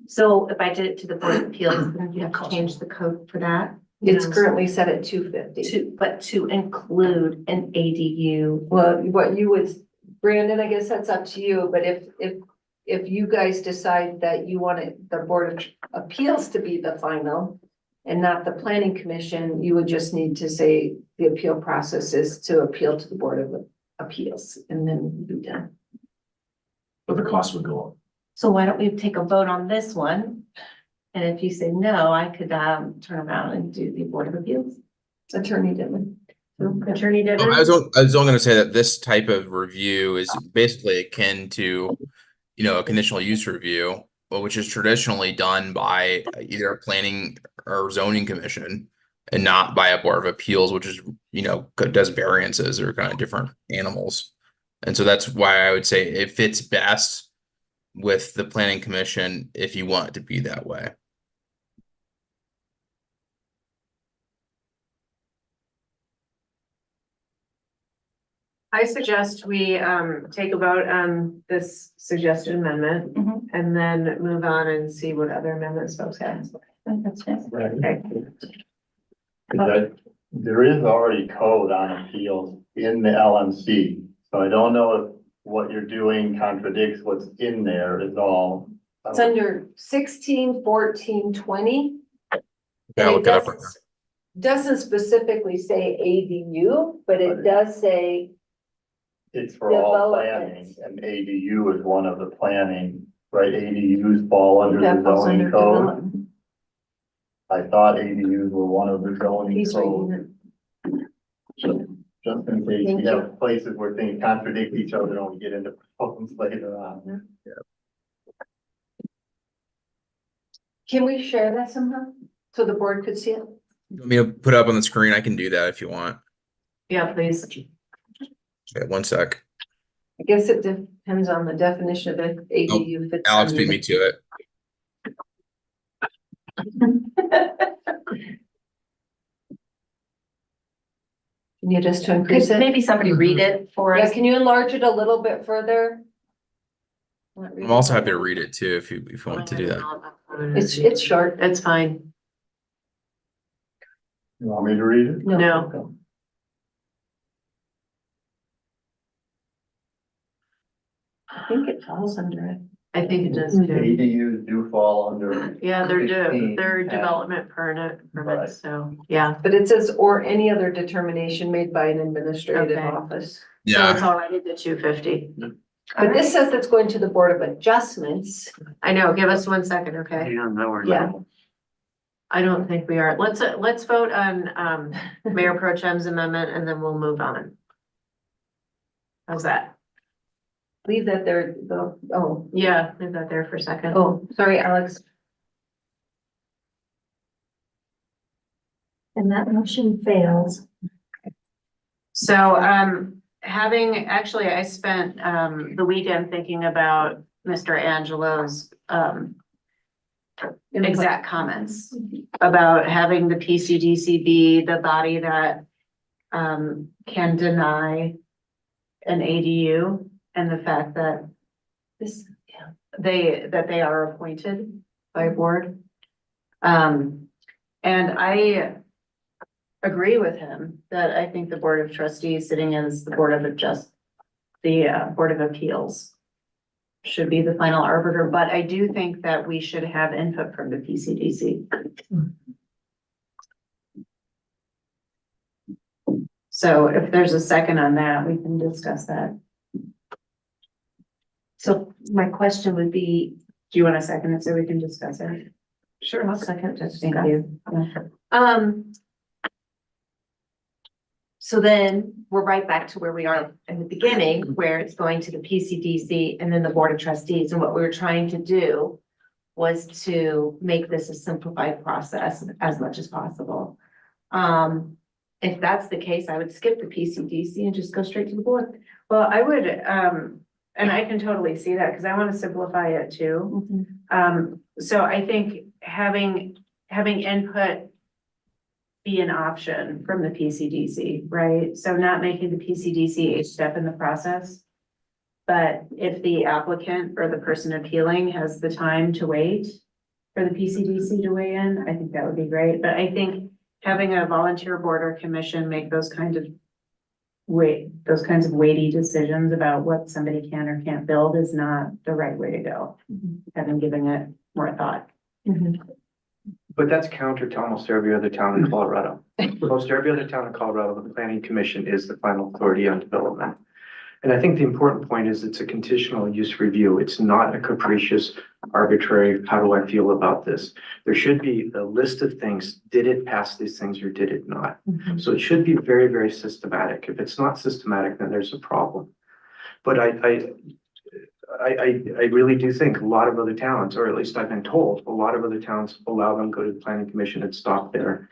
So if I did it to the Board of Appeals, then you have to change the code for that. It's currently set at $250. But to include an ADU. Well, what you would, Brandon, I guess that's up to you, but if you guys decide that you want the Board of Appeals to be the final and not the Planning Commission, you would just need to say the appeal process is to appeal to the Board of Appeals and then be done. But the cost would go up. So why don't we take a vote on this one? And if you say no, I could turn around and do the Board of Appeals. Attorney Dillon. Attorney I Devon? was only gonna say that this type of review is basically akin to, a conditional use review, which is traditionally done by either a planning or zoning commission and not by a board of appeals, which is, does variances or kind of different animals. And so that's why I would say it fits best with the planning commission if you want it to be that way. I suggest we take a vote on this suggested amendment Mhm. and then move on and see what other amendments folks have. That's fine. Okay. There is already code on appeals in the LMC, so I don't know if what you're doing contradicts what's in there is all. It's under 16, 14, 20. Yeah, And look it up right now. doesn't specifically say ADU, but it does say It's for all development. planning, and ADU is one of the planning, right? ADUs fall under the that falls zoning under code. development. I thought ADUs were one of the zoning He's reading codes. it. Just in case Thank you have places where things contradict each other and we get into problems later on. Can we share that somehow? So the board could see it? You want me to put it up on the screen? I can do that if you want. Yeah, please. Okay, one sec. I guess it depends on the definition of an ADU. fits Alex under beat me to it. Can you just to increase Could it? maybe somebody read it for Yeah, us? can you enlarge it a little bit further? I'm also happy to read it too if you want to do that. It's short. It's fine. You want me to read it? No. I think it falls under it. I think it does too. ADUs do fall under. Yeah, they're 16, development permits, Right. so, yeah. But it says, or any other determination made by an administrative Okay. office. So it's Yeah, already the 250. But this says it's going to the Board of Adjustments. I know, give us 1 second, okay? Yeah. I don't think we are. Let's vote on Mayor Pro Tem's amendment and then we'll move on. How's that? Leave that there, Yeah, leave that there for a second. sorry, Alex. And that motion fails. So, actually, I spent, the weekend thinking about Mr. Angelo's, exact comments about having the PCDC be the body that, can deny an ADU and the fact that they are appointed by a board. And I agree with him that I think the Board of Trustees sitting as the Board of Board of Appeals should be the final arbiter, but I do think that we should have input from the PCDC. So if there's a second on that, we can discuss that. So my question would be, Do you want a second it so we can discuss it? sure, I'll second, just Thank you. So then we're right back to where we are in the beginning, where it's going to the PCDC and then the Board of Trustees. And what we were trying to do was to make this a simplified process as much as possible. If that's the case, I would skip the PCDC and just go straight to the board. Well, I would, and I can totally see that because I want to simplify it too. So I think having input be an option from the PCDC, right? So not making the PCDC a step in the process. But if the applicant or the person appealing has the time to wait for the PCDC to weigh in, I think that would be great. But I think having a volunteer board or commission make those kinds of weighty decisions about what somebody can or can't build is not the right way to go. Having given it more thought. But that's counter to almost every other town in Colorado. Most every other town in Colorado, the planning commission is the final authority on development. And I think the important point is it's a conditional use review. It's not a capricious, arbitrary, how do I feel about this? There should be a list of things. Did it pass these things or did it not? So it should be very, very systematic. If it's not systematic, then there's a problem. But I really do think a lot of other towns, or at least I've been told, a lot of other towns allow them to go to the planning commission and stop there.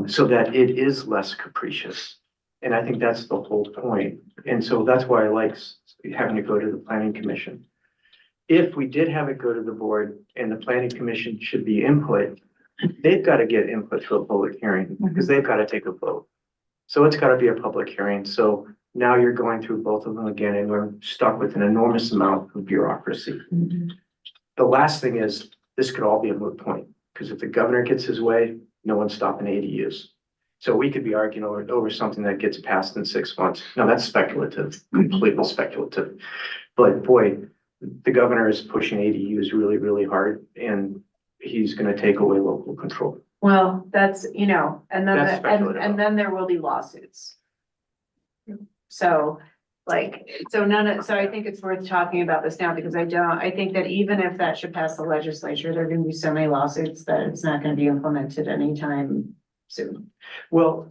So that it is less capricious. And I think that's the whole point. And so that's why I like having to go to the planning commission. If we did have it go to the board and the planning commission should be input, they've got to get input to a public hearing because they've got to take a vote. So it's got to be a public hearing. So now you're going through both of them again, and we're stuck with an enormous amount of bureaucracy. The last thing is this could all be a moot point because if the governor gets his way, no one's stopping ADUs. So we could be arguing over something that gets passed in 6 months. Now that's speculative, completely speculative. But boy, the governor is pushing ADUs really, really hard, and he's going to take away local control. Well, that's, and then, That's and speculative. then there will be lawsuits. So I think it's worth talking about this now because I think that even if that should pass the legislature, there are going to be so many lawsuits that it's not going to be implemented anytime soon. Well,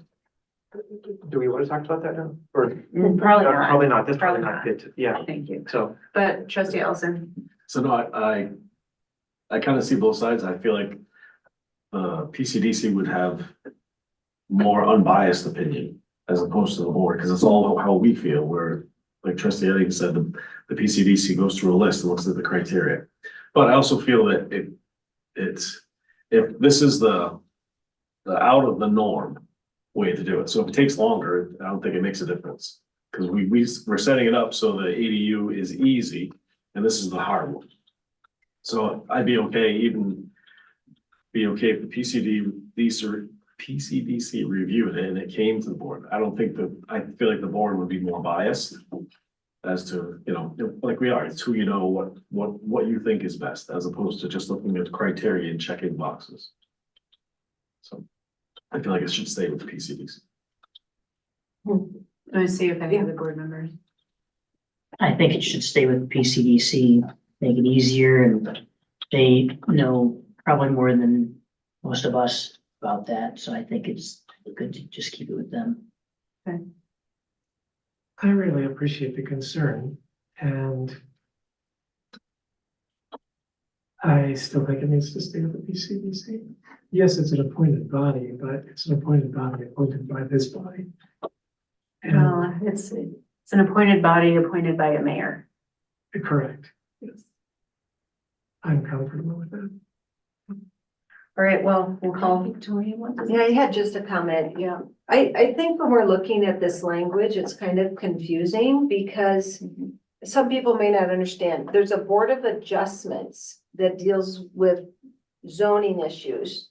do we want to talk about that now? Or Probably not. Probably not. That's probably Probably not not. good. Yeah. Thank you. So But trustee Ellison, So no, I kind of see both sides. I feel like PCDC would have more unbiased opinion as opposed to the board, because it's all how we feel, where, like trustee Elliott said, the PCDC goes through a list and looks at the criteria. But I also feel that if this is the out of the norm way to do it. So if it takes longer, I don't think it makes a difference. Because we're setting it up so the ADU is easy and this is the hard one. So I'd be okay, if the PCDC reviewed it and it came to the board. I feel like the board would be more biased as to, like we are, it's who what you think is best, as opposed to just looking at criteria and checking boxes. So I feel like it should stay with the PCDC. let me see if any of the board members. I think it should stay with PCDC, make it easier, and they know probably more than most of us about that, so I think it's good to just keep it with them. I really appreciate the concern, and I still think it needs to stay with the PCDC. Yes, it's an appointed body, but it's an appointed body appointed by this body. And It's an appointed body appointed by a mayor. correct. Yes. I'm comfortable with that. All right, well, we'll call. Victoria, yeah, I had just a comment. Yeah. I think when we're looking at this language, it's kind of confusing because some people may not understand. There's a board of adjustments that deals with zoning issues.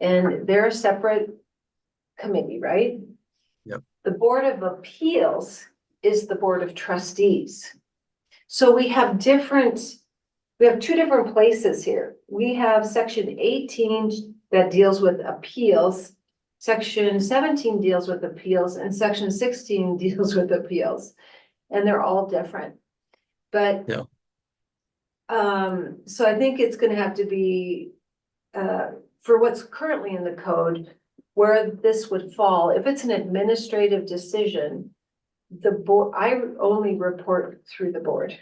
And they're a separate committee, right? Yep. The Board of Appeals is the Board of Trustees. So we have two different places here. We have section 18 that deals with appeals, section 17 deals with appeals, and section 16 deals with appeals. And they're all different. But Yeah. So I think it's gonna have to be for what's currently in the code, where this would fall, if it's an administrative decision, the board, I only report through the board,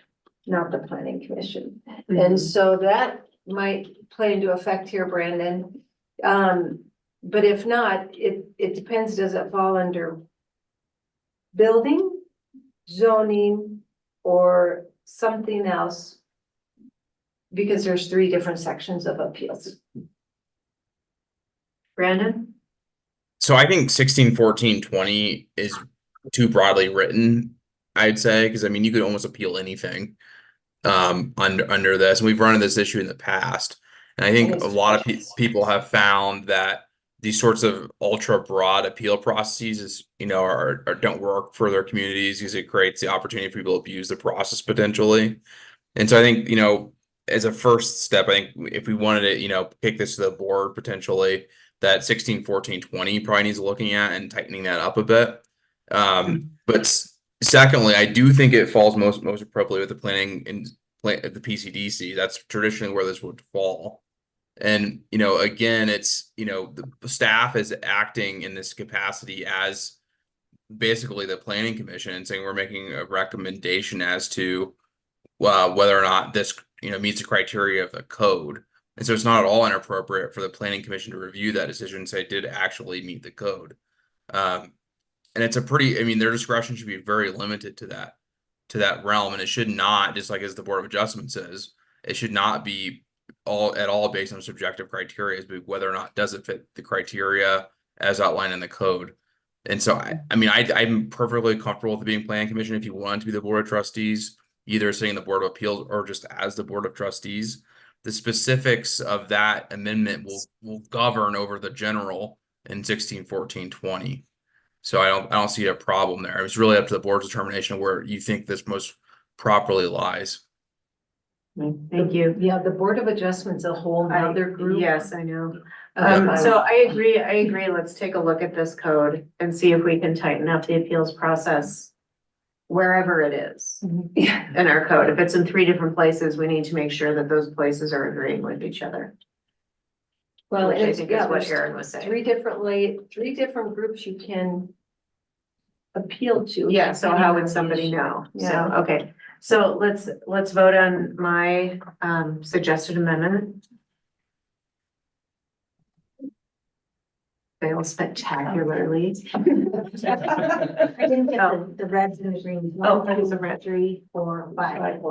not the planning commission. And so that might play into effect here, Brandon. But if not, it depends, does it fall under building, zoning, or something else? Because there's 3 different sections of appeals. Brandon? So I think 16, 14, 20 is too broadly written, I'd say, because I mean you could almost appeal anything under this. And we've run into this issue in the past. And I think a lot of people have found that these sorts of ultra broad appeal processes don't work for their communities because it creates the opportunity for people to abuse the process potentially. And so I think, as a first step, I think if we wanted to, kick this to the board potentially, that 16, 14, 20 probably needs looking at and tightening that up a bit. But Secondly, I do think it falls most appropriately with the planning and the PCDC. That's traditionally where this would fall. And, again, it's, the staff is acting in this capacity as basically the planning commission and saying we're making a recommendation as to whether or not this, meets the criteria of the code. And so it's not at all inappropriate for the planning commission to review that decision and say, did it actually meet the code? And it's their discretion should be very limited to that realm. And it should not, just like as the Board of Adjustment says, it should not be at all based on subjective criteria, but whether or not does it fit the criteria as outlined in the code. And so I'm perfectly comfortable with it being planning commission if you want to be the Board of Trustees, either sitting the Board of Appeals or just as the Board of Trustees. The specifics of that amendment will govern over the general in 16-14-20. So I don't see a problem there. It's really up to the board's determination of where you think this most properly lies. Thank you. Yeah, the Board of Adjustment's a whole nother group. Yes, I know. Okay. So I agree. Let's take a look at this code and see if we can tighten up the appeals process wherever it is in our code. If it's in 3 different places, we need to make sure that those places are agreeing with each other. Well, Which I it's, think is yeah, what there's Erin was saying. 3 different groups you can appeal to. Yeah, so how would somebody know? So, Yeah. okay, so let's vote on my suggested amendment. Failed spectacularly. I didn't get the reds and the greens. Oh, that is a red. 3, 4, 5.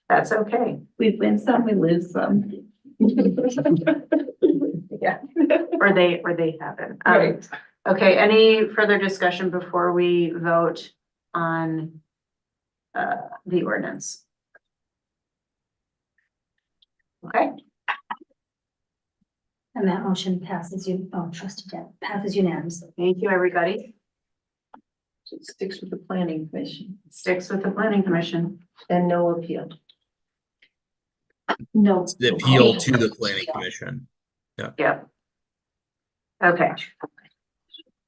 That's okay. We win some, we lose some. Yeah, or they happen. Right. Okay, any further discussion before we vote on the ordinance? Okay, And that motion passes passes unanimously. thank you, everybody. So it sticks with the planning commission Sticks with the planning commission. and no appeal. No. The appeal to the planning commission. Yep. Okay.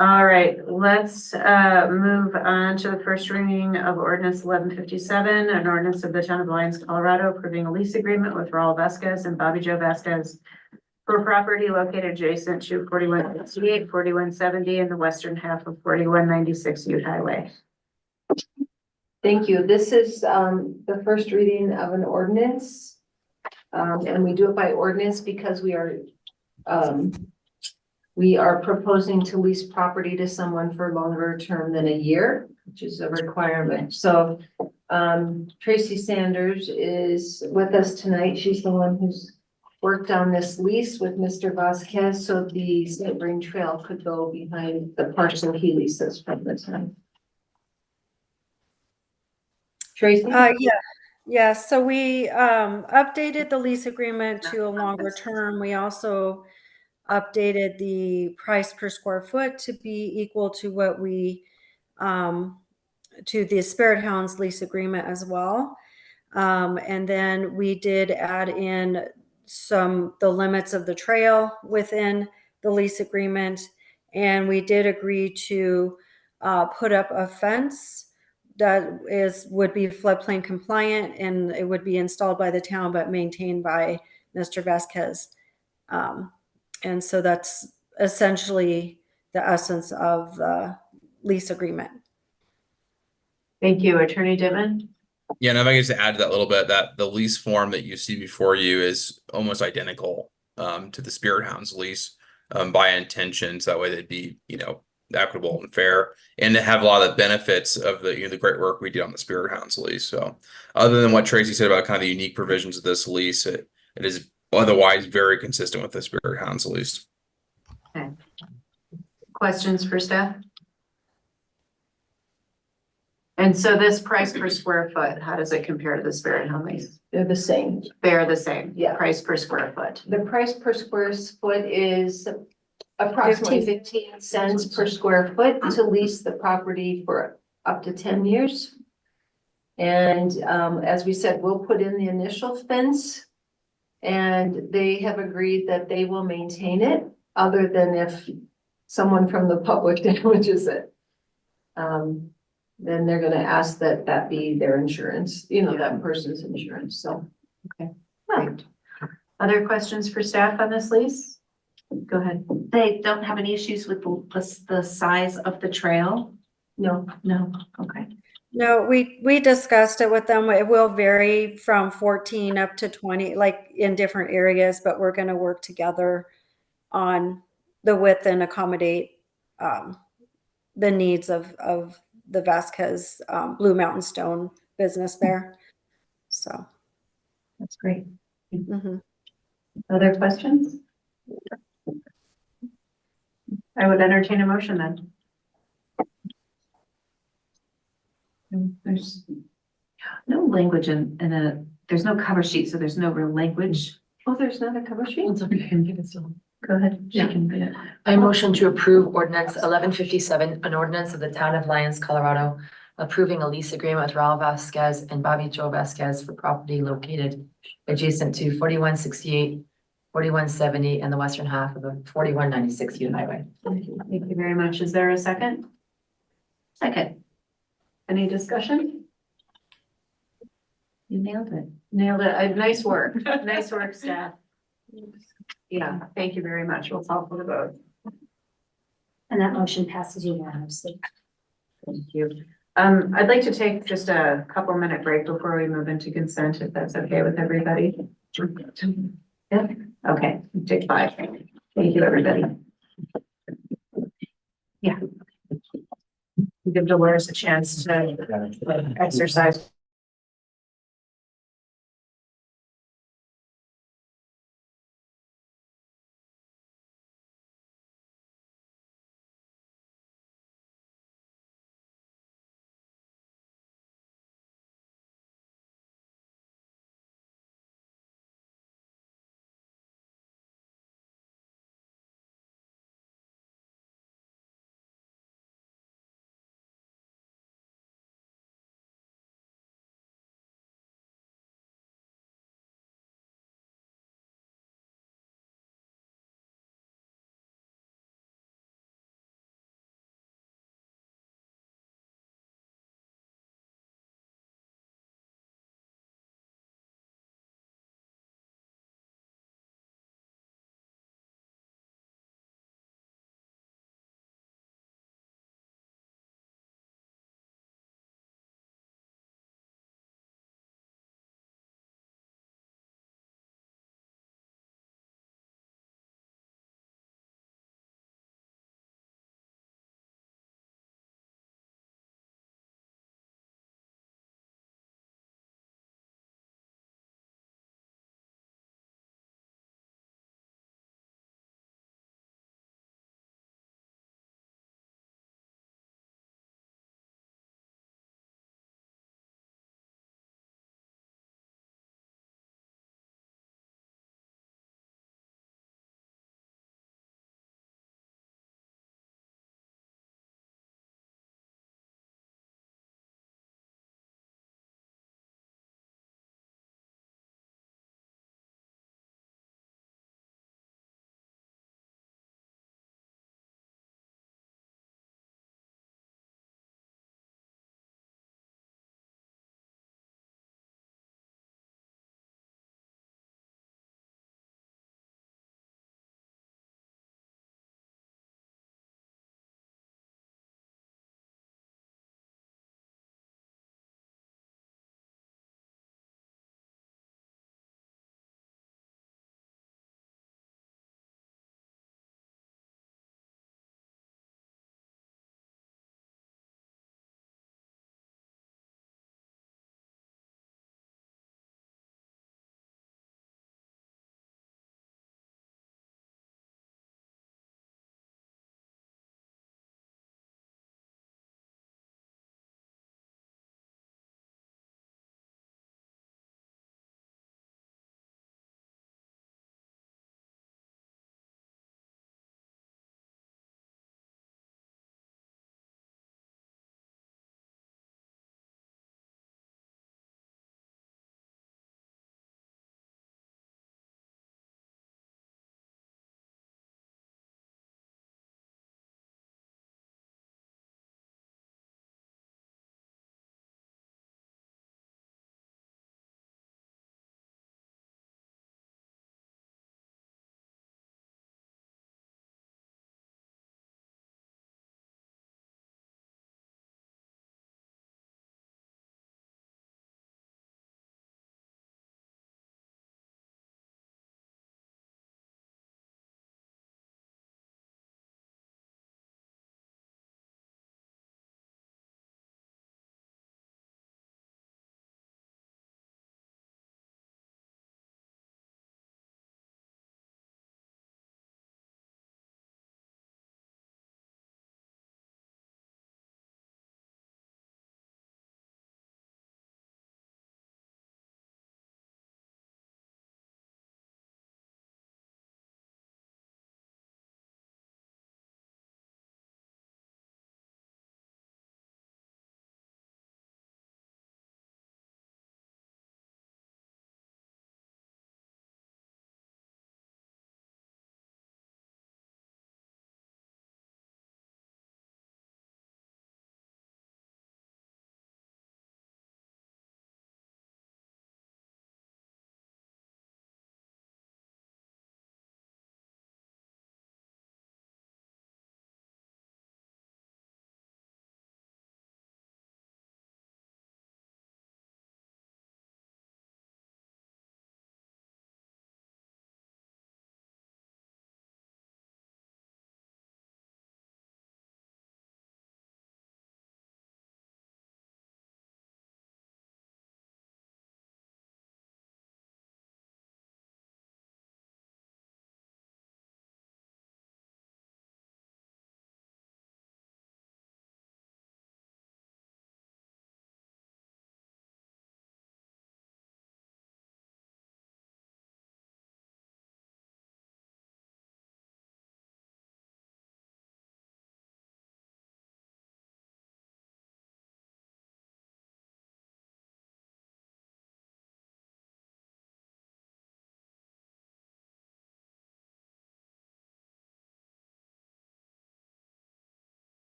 All right, let's move on to the first reading of ordinance 1157, an ordinance of the town of Lyons, Colorado, approving a lease agreement with Raul Vasquez and Bobby Joe Vasquez for property located adjacent to 4168, 4170 in the western half of 4196 Ute Highway. Thank you. This is the first reading of an ordinance. And we do it by ordinance because we are proposing to lease property to someone for longer term than a year, which is a requirement. So Tracy Sanders is with us tonight. She's the one who's worked on this lease with Mr. Vasquez, so the St. Brain Trail could go behind the parcel he leases from the time. Tracy? Yeah, so we updated the lease agreement to a longer term. We also updated the price per square foot to be equal to what we to the Spirit Hounds lease agreement as well. And then we did add in the limits of the trail within the lease agreement. And we did agree to put up a fence that would be floodplain compliant, and it would be installed by the town, but maintained by Mr. Vasquez. And so that's essentially the essence of the lease agreement. Thank you, Attorney Dittman. Yeah, and if I could just add to that a little bit, that the lease form that you see before you is almost identical to the Spirit Hounds lease by intention. So that way they'd be, equitable and fair, and to have a lot of the benefits of the the great work we did on the Spirit Hounds lease. So other than what Tracy said about kind of the unique provisions of this lease, it is otherwise very consistent with the Spirit Hounds lease. Okay. Questions for staff? And so this price per square foot, how does it compare to the Spirit Hound lease? They're the same. They're the same. Yeah. Price per square foot. The price per square foot is approximately 15 cents per square foot to lease the property for up to 10 years. And as we said, we'll put in the initial fence, and they have agreed that they will maintain it other than if someone from the public damages it. then they're gonna ask that that be their insurance, you know, that person's insurance, so. Great. Other questions for staff on this lease? Go ahead. They don't have any issues with the size of the trail? No, No, okay. No, we discussed it with them. It will vary from 14 up to 20, like in different areas, but we're gonna work together on the width and accommodate the needs of the Vasquez Blue Mountain Stone business there. So. That's great. Mhm. Other questions? I would entertain a motion then. There's no language there's no cover sheet, so there's no real language. oh, there's not a cover sheet? It's okay, I can give it to them. Go ahead. She Yeah. can read it. I motion to approve ordinance 1157, an ordinance of the town of Lyons, Colorado, approving a lease agreement with Raul Vasquez and Bobby Joe Vasquez for property located adjacent to 4168, 4170, and the western half of the 4196 Union Highway. Thank you very much. Is there a second? Second. Any discussion? You nailed it. Nailed it. Nice work. Nice work, staff. Yeah, thank you very much. We'll call for the vote. And that motion passes unanimously. Thank you. I'd like to take just a couple minute break before we move into consent, if that's okay with everybody. Yeah, okay, take 5. Thank you, everybody. Yeah. Give Dolores a chance to exercise.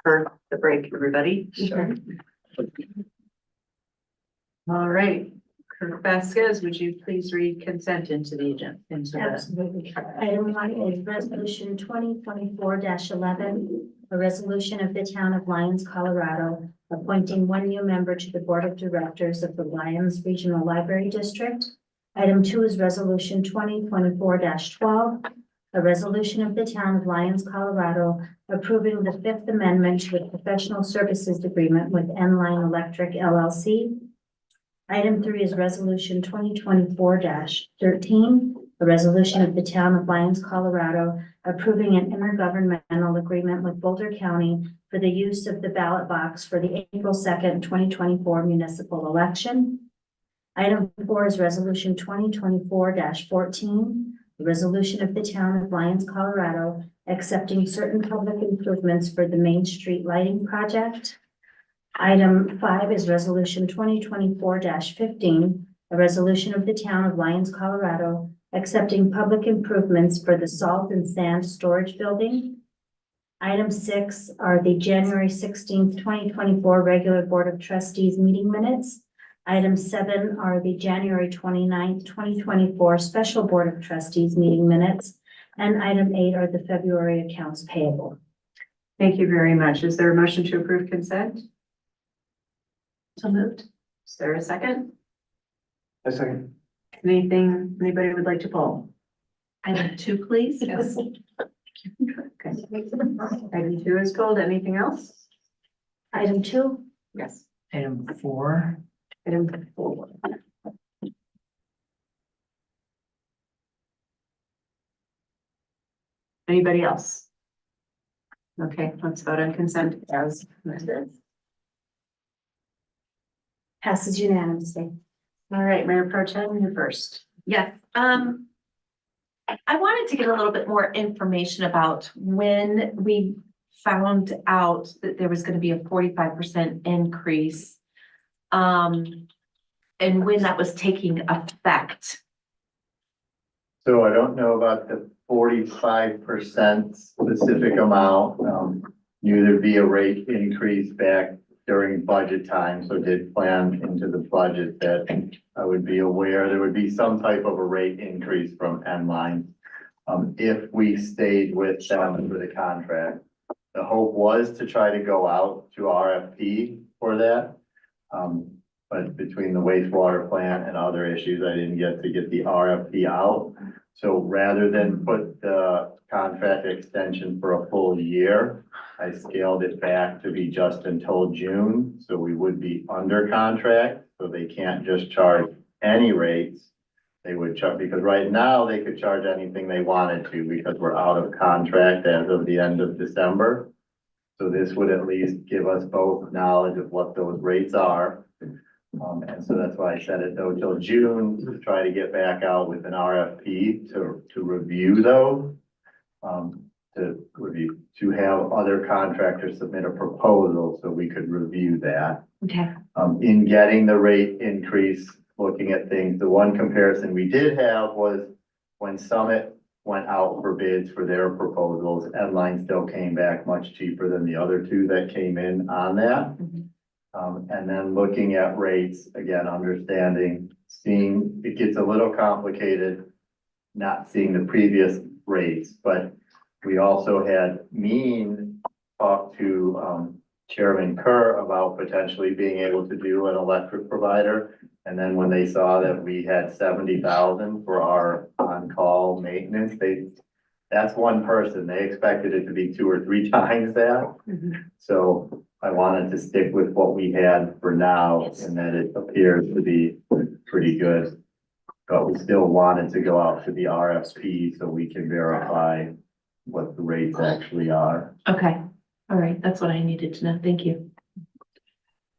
for the break, everybody. Sure. All right, Kirk Vasquez, would you please read consent into the agenda, into the, Absolutely. Item one is resolution 2024-11, a resolution of the town of Lyons, Colorado, appointing one new member to the board of directors of the Lyons Regional Library District. Item two is resolution 2024-12, a resolution of the town of Lyons, Colorado, approving the Fifth Amendment to the professional services agreement with Enline Electric LLC. Item three is resolution 2024-13, a resolution of the town of Lyons, Colorado, approving an intergovernmental agreement with Boulder County for the use of the ballot box for the April 2nd, 2024 municipal election. Item four is resolution 2024-14, a resolution of the town of Lyons, Colorado, accepting certain public improvements for the Main Street Lighting Project. Item five is resolution 2024-15, a resolution of the town of Lyons, Colorado, accepting public improvements for the salt and sand storage building. Item six are the January 16th, 2024 regular Board of Trustees meeting minutes. Item seven are the January 29th, 2024 special Board of Trustees meeting minutes. And item eight are the February accounts payable. thank you very much. Is there a motion to approve consent? So moved. Is there a second? A second. Anything anybody would like to pull? Item two, please. Yes. Okay. Item two is pulled. Anything else? Item two, Yes. Item 4. Item four. Anybody else? Okay, let's vote on consent as listed. passes unanimously. All right, Mayor Pro Tem, you first. Yes, I wanted to get a little bit more information about when we found out that there was gonna be a 45% increase. And when that was taking effect. So I don't know about the 45% specific amount. Knew there'd be a rate increase back during budget time, so did plan into the budget that I would be aware there would be some type of a rate increase from Enline. If we stayed with them for the contract. The hope was to try to go out to RFP for that. But between the wastewater plant and other issues, I didn't get the RFP out. So rather than put the contract extension for a full year, I scaled it back to be just until June. So we would be under contract, so they can't just charge any rates. They would charge, because right now they could charge anything they wanted to because we're out of contract as of the end of December. So this would at least give us both knowledge of what those rates are. And so that's why I said it though till June to try to get back out with an RFP to review those. To have other contractors submit a proposal so we could review that. Okay. In getting the rate increase, looking at things, the one comparison we did have was when Summit went out for bids for their proposals, Enline still came back much cheaper than the other two that came in on that. And then looking at rates, again, understanding, seeing, it gets a little complicated, not seeing the previous rates, but we also had talk to Chairman Kerr about potentially being able to do an electric provider. And then when they saw that we had 70,000 for our on-call maintenance, that's one person. They expected it to be 2 or 3 times that. So I wanted to stick with what we had for now, and that it appears to be pretty good. But we still wanted to go out to the RFP so we can verify what the rates actually are. Okay, all right, that's what I needed to know. Thank you.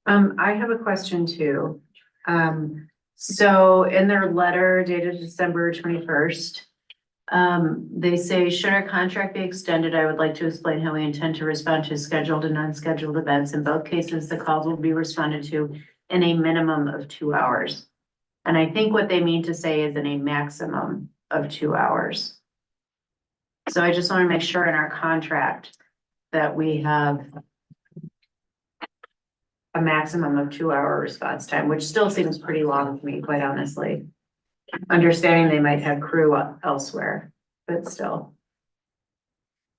I have a question too. So in their letter dated December 21st, they say, should our contract be extended, I would like to explain how we intend to respond to scheduled and unscheduled events. In both cases, the calls will be responded to in a minimum of 2 hours. And I think what they mean to say is in a maximum of 2 hours. So I just want to make sure in our contract that we have a maximum of 2-hour response time, which still seems pretty long to me, quite honestly. Understanding they might have crew elsewhere, but still.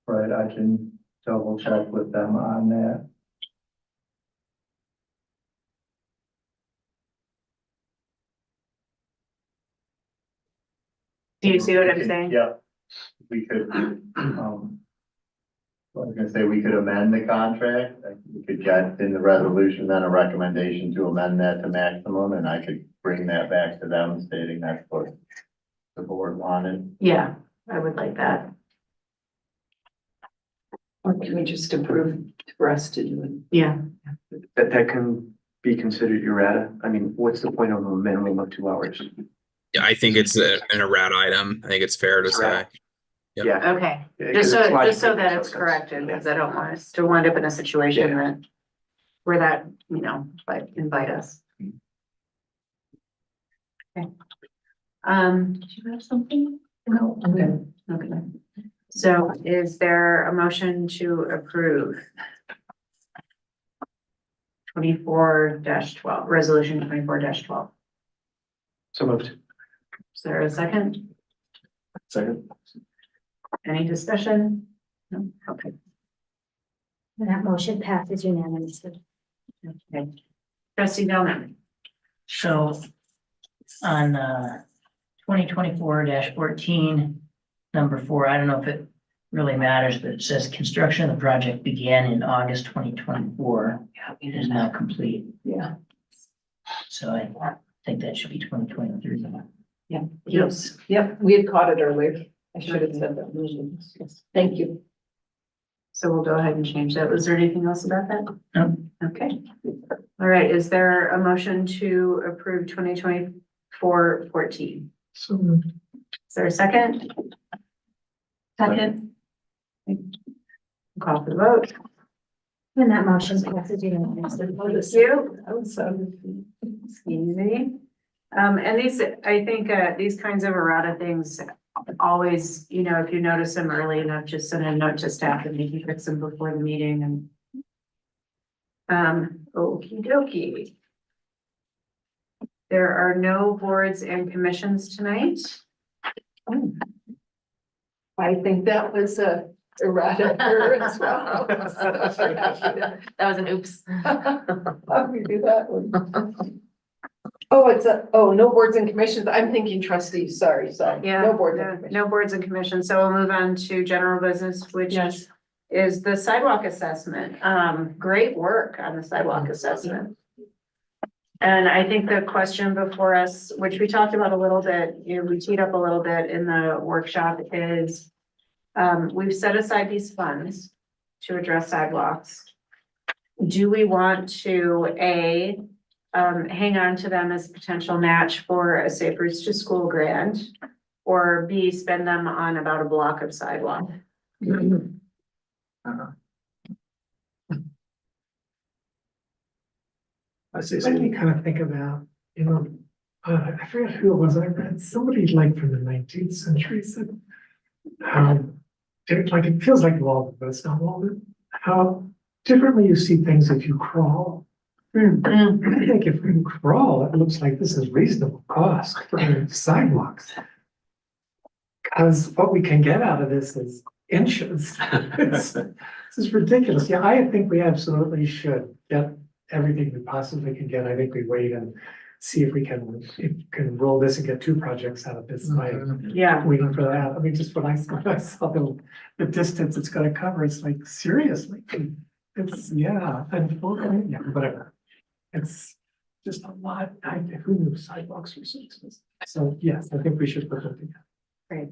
Right, I can double check with them on that. Do you see what I'm saying? Yeah, we could, I was gonna say, we could amend the contract, like, we could get in the resolution then a recommendation to amend that to maximum, and I could bring that back to them stating that's what the board wanted. Yeah, I would like that. Or can we just approve for us to do it? Yeah. That can be considered errata. I mean, what's the point of a minimum of 2 hours? Yeah, I think it's an errata item. I think it's fair to say. Yep. Yeah. Okay, Yeah, just 'cause so, it's just so logically that makes it's no sense. corrected, because I don't want us to wind up in a situation that where that, you know, like invite us. Okay. Did you have something? No. Okay. Okay. So is there a motion to approve 24-12, resolution 24-12? So moved. Is there a second? Second. Any discussion? No, okay. And that motion passes unanimously. Okay. Trustee Bellman. So on 2024-14, number 4, I don't know if it really matters, but it says construction of the project began in August 2024. It is now complete. Yeah. So I think that should be 2023. Yeah. Yes. Yep, we had caught it earlier. I should have said that. Yes. Thank you. So we'll go ahead and change that. Was there anything else about that? No. Okay. All right, is there a motion to approve 2024-14? So moved. Is there a second? Second. Call for the vote. And that motion passes unanimously. Thank you. That was so. Easy. And these, I think, these kinds of errata things always, you know, if you notice them early enough, just send a note to staff and maybe fix them before the meeting and. Okey dokey. There are no boards and commissions tonight. I think that was a errata error as well. That was an oops. How do we do that one? Oh, no boards and commissions. I'm thinking trustees. Sorry. Yeah, No boards and commissions. no boards and commissions. So we'll move on to general business, which Yes. is the sidewalk assessment. Great work on the sidewalk assessment. And I think the question before us, which we talked about a little bit, you know, we teed up a little bit in the workshop is, we've set aside these funds to address sidewalks. Do we want to, hang on to them as potential match for a Safe Routes to School grant? Or B, spend them on about a block of sidewalk? I say Let me so. kind of think about, you know, I forget who it was, I read somebody like from the 19th century said, like, it feels like Walden, but it's not Walden, how differently you see things if you crawl. I think if we crawl, it looks like this is reasonable cost for sidewalks. Because what we can get out of this is inches. This is ridiculous. Yeah, I think we absolutely should get everything we possibly can get. I think we wait and see if we can roll this and get 2 projects out of this by Yeah. waiting for that. I mean, just when I saw the distance it's gonna cover, it's like, seriously? It's, yeah, and yeah, whatever. It's just a lot. Who knew sidewalks were so expensive? So yes, I think we should put them together. Great.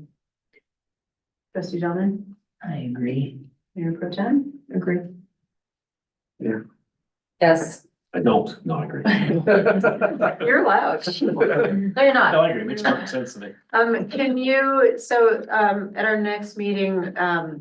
Trustee Gentlemen, I agree. Mayor Pro Tem, agree. Yeah, Yes. I don't, no, I agree. You're loud. No, you're not. No, I agree, makes perfect sense to me. Can you, so, at our next meeting,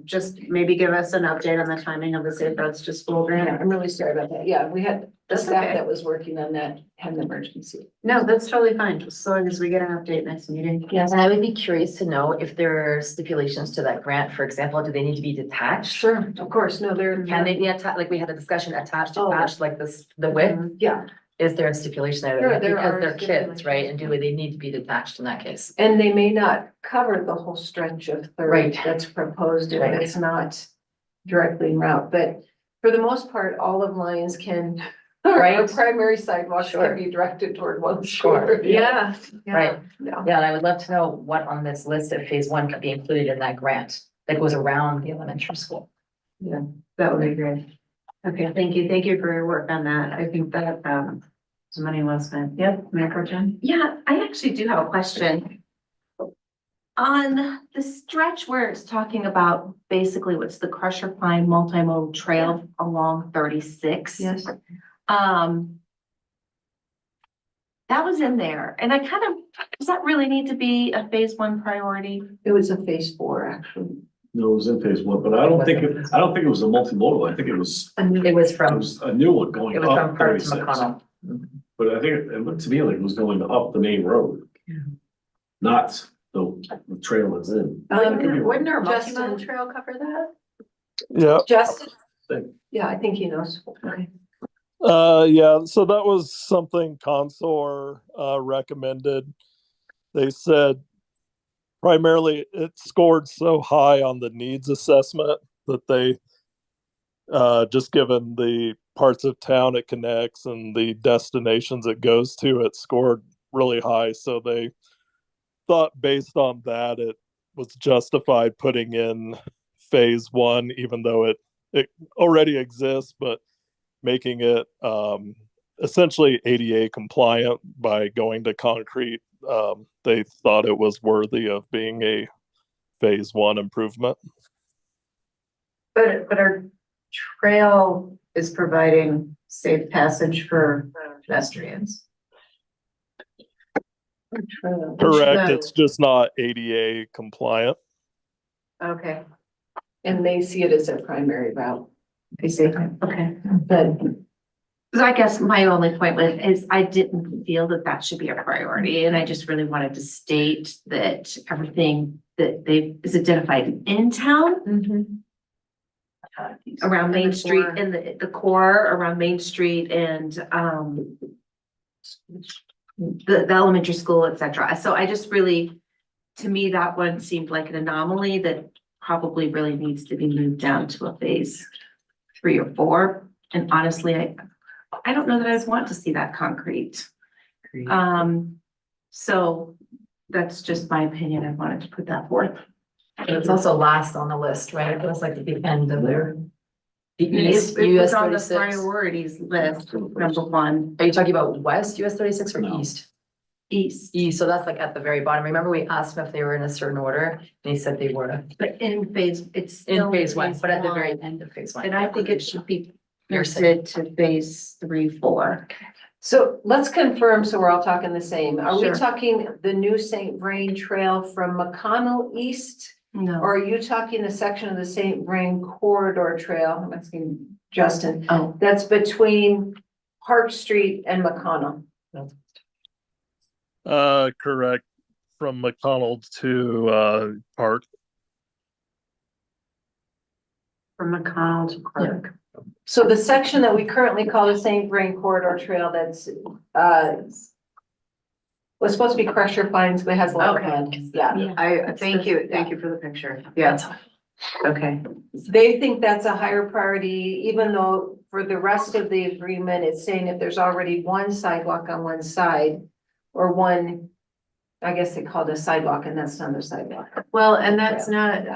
just maybe give us an update on the timing of the Safe Routes to School Yeah, grant? I'm really sorry about that. Yeah, we had The That's staff okay. that was working on that had an emergency. No, that's totally fine, just so long as we get an update next meeting. Yes. And I would be curious to know if there are stipulations to that grant. For example, do they need to be detached? Sure, of course, no, they're. Can they be attached? Like we had a discussion, attached, Oh. detached, like this, the width? Yeah, Is there a stipulation there? There- there Because are they're kids, right? And do stipulations. they need to be detached in that case? and they may not cover the whole stretch of Third Right. that's proposed if Right. it's not directly en route, but for the most part, all of Lyons can. Our Right. primary sidewalks Sure. can be directed toward one Sure. school. Yeah. Right. Yeah. Yeah, and I would love to know what on this list of phase one could be included in that grant that goes around the elementary school. That would be great. Okay, thank you. Thank you for your work on that. I think that, is money well spent. Yep, Mayor Pro Tem? Yeah, I actually do have a question. On the stretch where it's talking about basically what's the Crusher Pine multimodal trail along 36. Yes. That was in there and I kind of, does that really need to be a phase one priority? It was a phase 4, actually. No, it was in phase one, but I don't think it was a multimodal. I think it was It was from, a new one going it was from up Park to 36. McConnell. But I think it looked to me like it was going up the main road. Not the trail that's in. Wouldn't our Justin- multimodal trail cover that? Yeah, Justin? Thing. Yeah, I think he knows. Okay. yeah, so that was something Consor recommended. They said primarily it scored so high on the needs assessment that they just given the parts of town it connects and the destinations it goes to, it scored really high. So they thought based on that it was justified putting in phase one, even though it already exists, but making it essentially ADA compliant by going to concrete. They thought it was worthy of being a phase one improvement. But our trail is providing safe passage for pedestrians. Correct, it's just not ADA compliant. Okay, And they see it as their primary route. I see. Okay. But So I guess my only point is I didn't feel that that should be a priority and I just really wanted to state that everything that is identified in town around Main Street and the core around Main Street and the elementary school, et cetera. So I just really, to me, that one seemed like an anomaly that probably really needs to be moved down to a phase 3 or 4. And honestly, I don't know that I want to see that concrete. So that's just my opinion. I wanted to put that forth. It's also last on the list, right? It was like at the end of their. The It east, was US on the 36. priorities list, number 1, Are you talking about west US 36 or No. east? east. East, so that's like at the very bottom. Remember we asked them if they were in a certain order? And he said they were But in phase, it's in still phase one, but at the very one. end of phase one. And I think it should be You're posted to phase 3, 4. so let's confirm, so we're all talking the same. Are we Sure. talking the new St. Vrain Trail from McConnell East? No. Or are you talking the section of the St. Vrain Corridor Trail? I'm asking Justin. Oh. That's between Park Street and McConnell. Correct, from McDonald's to Park. from McConnell to Clark. So the section that we currently call the St. Vrain Corridor Trail that's was supposed to be Crusher Pines, but has a lot of land. Yeah. Thank you for the picture. Yeah. Okay. They think that's a higher priority, even though for the rest of the agreement, it's saying if there's already one sidewalk on one side or one, I guess they called a sidewalk and that's not a sidewalk. Well, and that's not,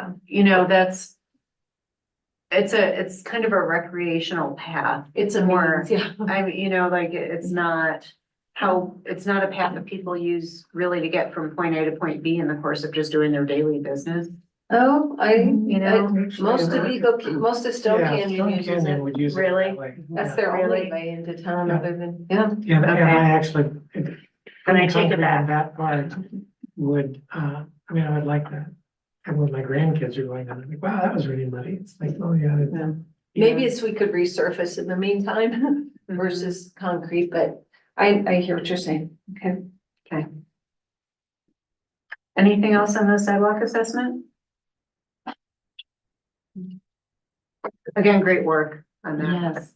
it's kind of a recreational path. It's a more, means, yeah. I mean, it's not it's not a path that people use really to get from point A to point B in the course of just doing their daily business. Oh, most of Stone Yeah, Canyon Stone uses Canyon it. would use it Really? that way. That's their only Really? way into town Yeah. other than, yeah. Yeah, and Okay. I actually. And I take it back. That part would, I would like that. And when my grandkids are going, I'm like, wow, that was really muddy. It's like, oh, yeah. Maybe it's we could resurface in the meantime. versus concrete, but I hear what you're saying. Okay. Okay. Anything else on the sidewalk assessment? Again, great work on that. Yes.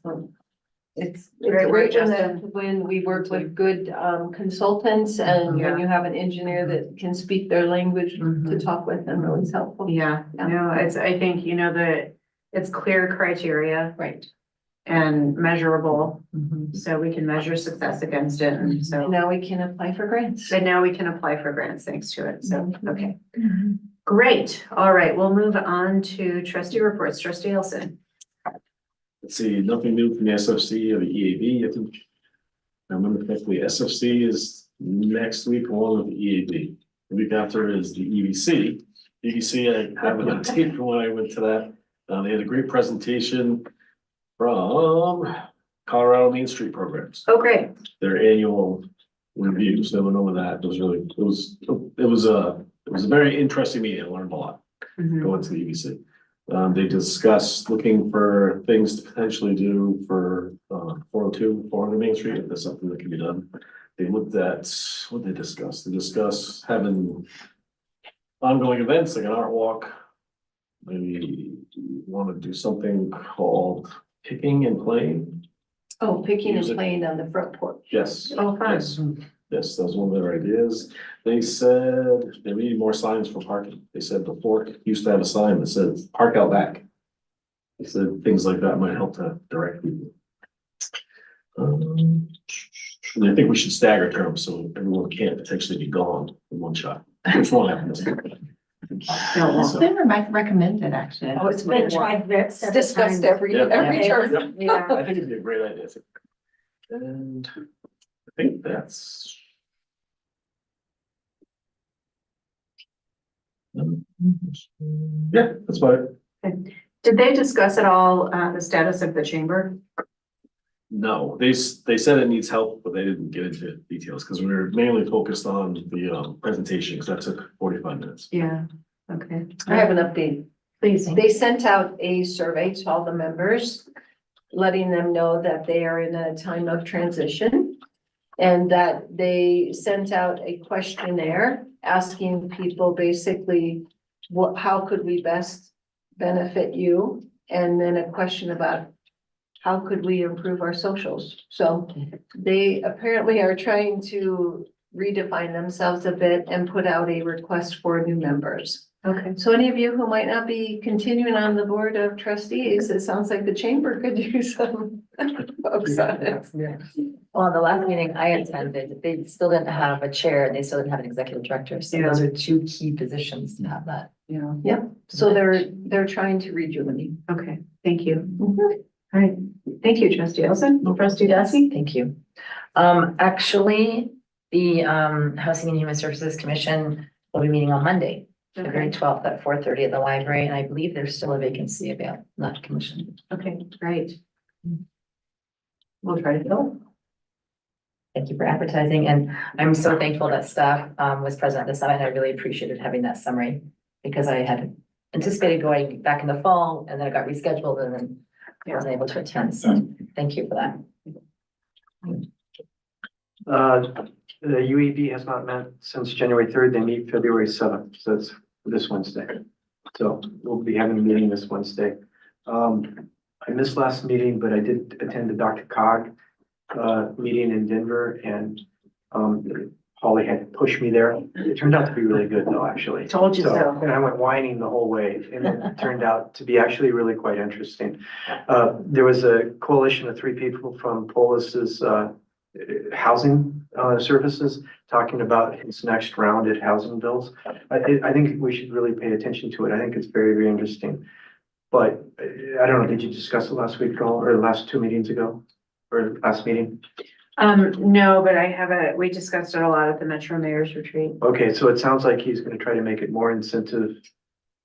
It's Great work, great Justin. when we work with good consultants and when you have an engineer that can speak their language to talk with them, really helpful. Yeah, no, I think, that it's clear criteria. Right. And measurable, so we can measure success against it, and so. Now we can apply for grants. And now we can apply for grants thanks to it, so, okay. Great, all right, we'll move on to trustee reports, trustee Elson. Let's see, nothing new from the SFC or the EAB. I think, if I remember correctly, SFC is next week along with the EAB. The week after is the EBC. EBC, I have an update from when I went to that. They had a great presentation from Colorado Main Street Programs, Oh, great. their annual review. So I went over that. It was a very interesting meeting. I learned a lot going to the EBC. They discussed looking for things to potentially do for 400 Main Street, if there's something that can be done. They looked at, what they discussed? They discussed having ongoing events like an art walk. Maybe want to do something called picking and playing. Oh, picking and Music. playing on the front porch. Yes. Oh, fun. Yes, that was one of their ideas. They said they need more signs for parking. They said the Fork used to have a sign that said park out back. They said things like that might help to direct people. And I think we should stagger terms so everyone can't potentially be gone in one shot. Which won't happen this time. It's been recommended, actually. Oh, it's Been been tried It's several discussed times. every Yeah. term. Yeah. I think it'd be a great idea. And I think that's. Yeah, that's about it. Did they discuss at all, the status of the chamber? No, they said it needs help, but they didn't get into details because we were mainly focused on the presentation because that took 45 minutes. Yeah, okay. I have an update. Please. They sent out a survey to all the members, letting them know that they are in a time of transition. And that they sent out a questionnaire asking people basically, how could we best benefit you? And then a question about how could we improve our socials? So they apparently are trying to redefine themselves a bit and put out a request for new members. Okay. So any of you who might not be continuing on the board of trustees, it sounds like the chamber could use some folks on it. Well, the last meeting I attended, they still didn't have a chair and they still didn't have an executive director. So those are two key positions to have that. Yeah. Yep, so they're trying to rejuvenate. Okay, thank you. All right, thank you, trustee Elson. Trustee Dasty? Thank you. Actually, the Housing and Human Services Commission will be meeting on Monday, February 12th at 4:30 at the library, and I believe there's still a vacancy available, not commissioned. Okay, great. We'll try to fill it. Thank you for advertising, and I'm so thankful that staff was present at the summit. I really appreciated having that summary because I had anticipated going back in the fall and then it got rescheduled and then I wasn't able to attend. So thank you for that. The UEB has not met since January 3rd. They meet February 7th, so it's this Wednesday. So we'll be having a meeting this Wednesday. I missed last meeting, but I did attend the Dr. Cog meeting in Denver, and Holly had pushed me there. It turned out to be really good though, actually. Told you so. And I went whining the whole way, and it turned out to be actually really quite interesting. There was a coalition of 3 people from Polis's housing services talking about his next round at housing bills. I think we should really pay attention to it. I think it's very, very interesting. But I don't know, did you discuss it last week, or the last 2 meetings ago, or last meeting? No, but we discussed it a lot at the Metro Mayor's Retreat. Okay, so it sounds like he's gonna try to make it more incentive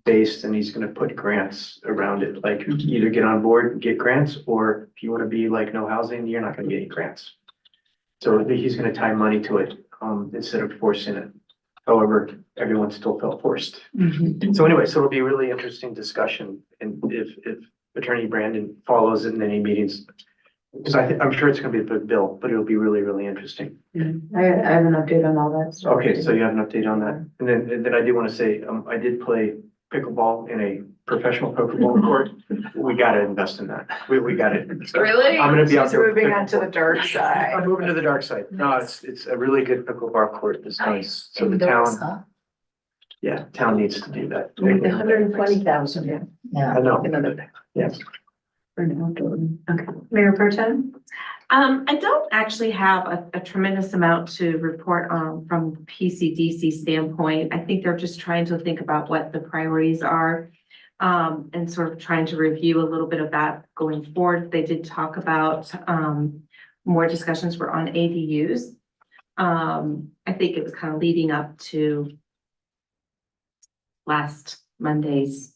based, and he's gonna put grants around it, like either get on board and get grants, or if you wanna be like no housing, you're not gonna get any grants. So I think he's gonna tie money to it, instead of forcing it. However, everyone still felt forced. So anyway, so it'll be a really interesting discussion, and if Attorney Brandon follows in any meetings, Because I'm sure it's gonna be a big bill, but it'll be really, really interesting. I have an update on all that stuff. Okay, so you have an update on that. And then I do want to say, I did play pickleball in a professional pickleball court. We gotta invest in that. We got it. Really? I'm gonna be out She's there. with moving on to the pickleball. dark side. I'm moving to the dark side. No, it's a really good pickleball court this time. So the Indoors, town, yeah, town needs to do that. $120,000. I know. Yes. Okay, Mayor Pro Tem? I don't actually have a tremendous amount to report on from PCDC standpoint. I think they're just trying to think about what the priorities are. And sort of trying to review a little bit of that going forward. They did talk about, more discussions were on ADUs. I think it was kind of leading up to last Monday's,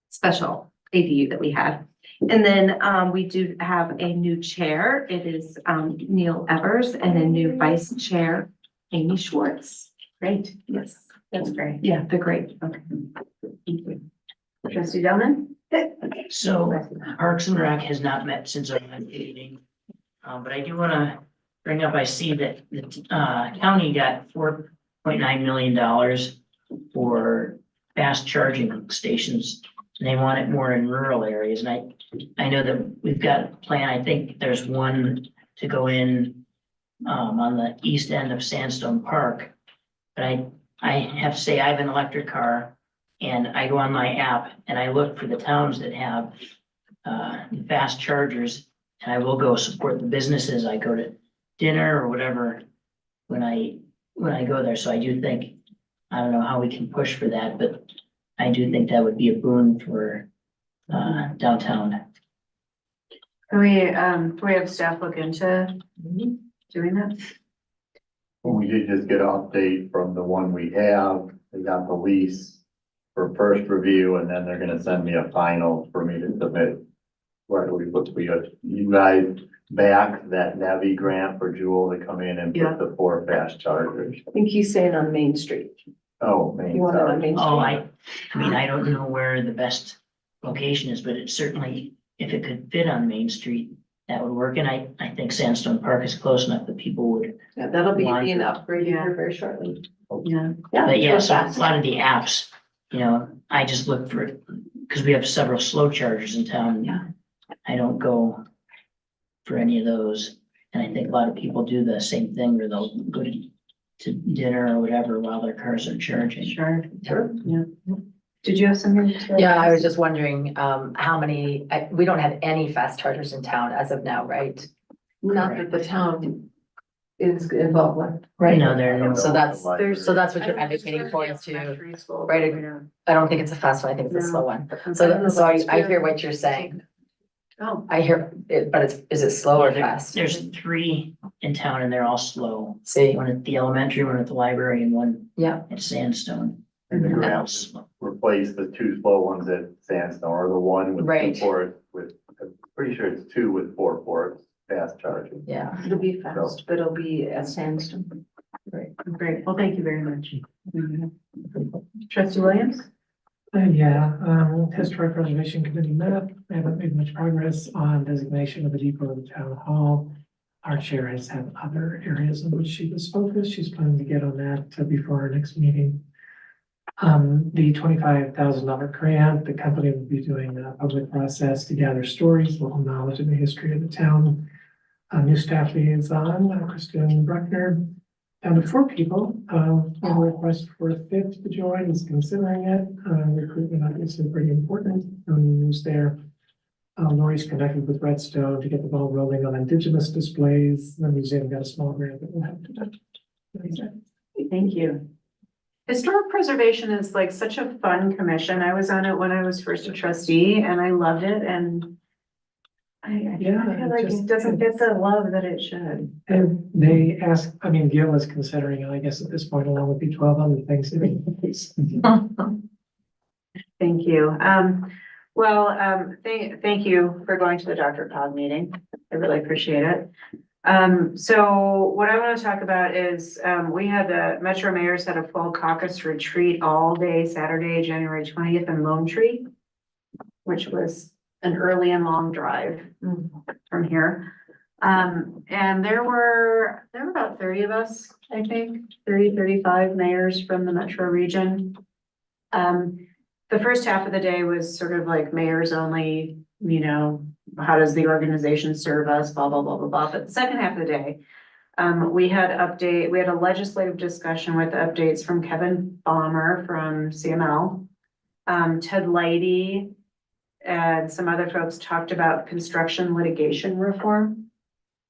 special ADU that we had. And then we do have a new chair. It is Neil Evers and a new vice chair, Amy Schwartz. Great, yes, that's great. Yeah, they're great. Okay. Thank you. Trustee Delman? So Parks and Rec has not met since our meeting. But I do want to bring up, I see that the county got $4.9 million for fast charging stations. And they want it more in rural areas. And I know that we've got a plan. I think there's one to go in on the east end of Sandstone Park. But I have to say, I have an electric car and I go on my app and I look for the towns that have fast chargers. And I will go support the businesses. I go to dinner or whatever when I go there. So I do think, I don't know how we can push for that, but I do think that would be a boon for downtown. Can we have staff look into doing that? We did just get an update from the one we have. They got the lease for first review and then they're gonna send me a final for me to submit. Where we got you guys back that NEVI grant for Jewel to come in and Yeah. put the 4 fast chargers. I think he's saying on Main Street. Oh, man. You want it on Main Street? Oh, I mean, I don't know where the best location is, but it certainly, if it could fit on Main Street, that would work. And I think Sandstone Park is close enough that people would. Yeah, that'll be want being it. upgraded here very shortly. Yeah. But yeah, go so a fast. lot of the apps, I just look for, because we have several slow chargers in town. Yeah. I don't go for any of those. And I think a lot of people do the same thing where they'll go to dinner or whatever while their cars are charging. Sure. Yeah. Did you have something to say? Yeah, I was just wondering, how many, we don't have any fast chargers in town as of now, right? Not that the town is involved with. Right now, they're. So that's what I you're don't advocating for is to, Elementary school, right, you know. I don't think it's a fast one, I think it's a No. slow one. I don't So, know so about I hear what you're saying. Oh, I hear it, but is it slow or Yeah, fast? There's 3 in town and they're all slow. See, One at the elementary, one at the library, and one yeah, at Sandstone. And the And grant that's slow. replace the 2 slow ones at Sandstone or the one with Right. 2 ports with, I'm pretty sure it's 2 with 4 ports, fast charging. yeah. It'll be fast, but it'll be at Sandstone. great. Well, thank you very much. Trustee Williams? Historic Preservation Committee met. We haven't made much progress on designation of the depot of the town hall. Our chair has had other areas in which she was focused. She's planning to get on that before our next meeting. The $25,000 grant, the company will be doing a public process to gather stories, local knowledge of the history of the town. New staff liaison, Kristen Bruckner, down to 4 people. A request for a 5th to join is considering it. Recruitment obviously pretty important. No news there. Lori's connected with Redstone to get the ball rolling on Indigenous displays. The museum got a small grant that we'll have to do. Thank you. Historic preservation is like such a fun commission. I was on it when I was first a trustee and I loved it and I feel like it doesn't get the love that it should. And they asked, Gil is considering, I guess at this point, along with B12 other things. Thank you. Thank you for going to the Dr. Cog meeting. I really appreciate it. So what I want to talk about is, we had the Metro Mayors had a full caucus retreat all day Saturday, January 20th in Lone Tree, which was an early and long drive from here. And there were about 30 of us, I think, 35 mayors from the metro region. The first half of the day was sort of like mayors only, you know, how does the organization serve us, blah, blah, blah, blah, blah. But the second half of the day, we had a legislative discussion with updates from Kevin Balmer from CML. Ted Leidy and some other folks talked about construction litigation reform.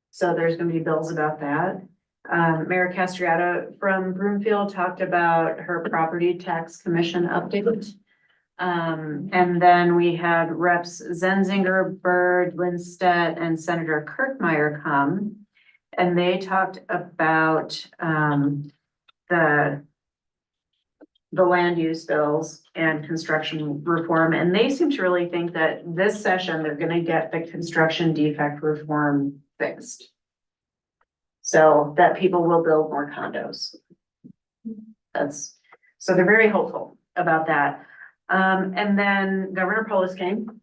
So there's gonna be bills about that. Mayor Castriata from Broomfield talked about her property tax commission update. And then we had Reps Zenzinger, Byrd, Lindstedt, and Senator Kirkmeyer come. And they talked about the land use bills and construction reform. And they seem to really think that this session, they're gonna get the construction defect reform fixed. So that people will build more condos. So they're very hopeful about that. And then Governor Polis came.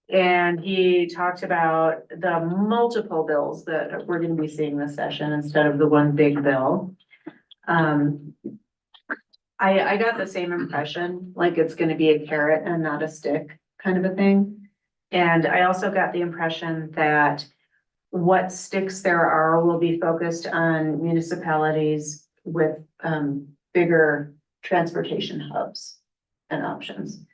And he talked about the multiple bills that we're gonna be seeing this session instead of the one big bill. I got the same impression, like it's gonna be a carrot and not a stick kind of a thing. And I also got the impression that what sticks there are will be focused on municipalities with bigger transportation hubs and options.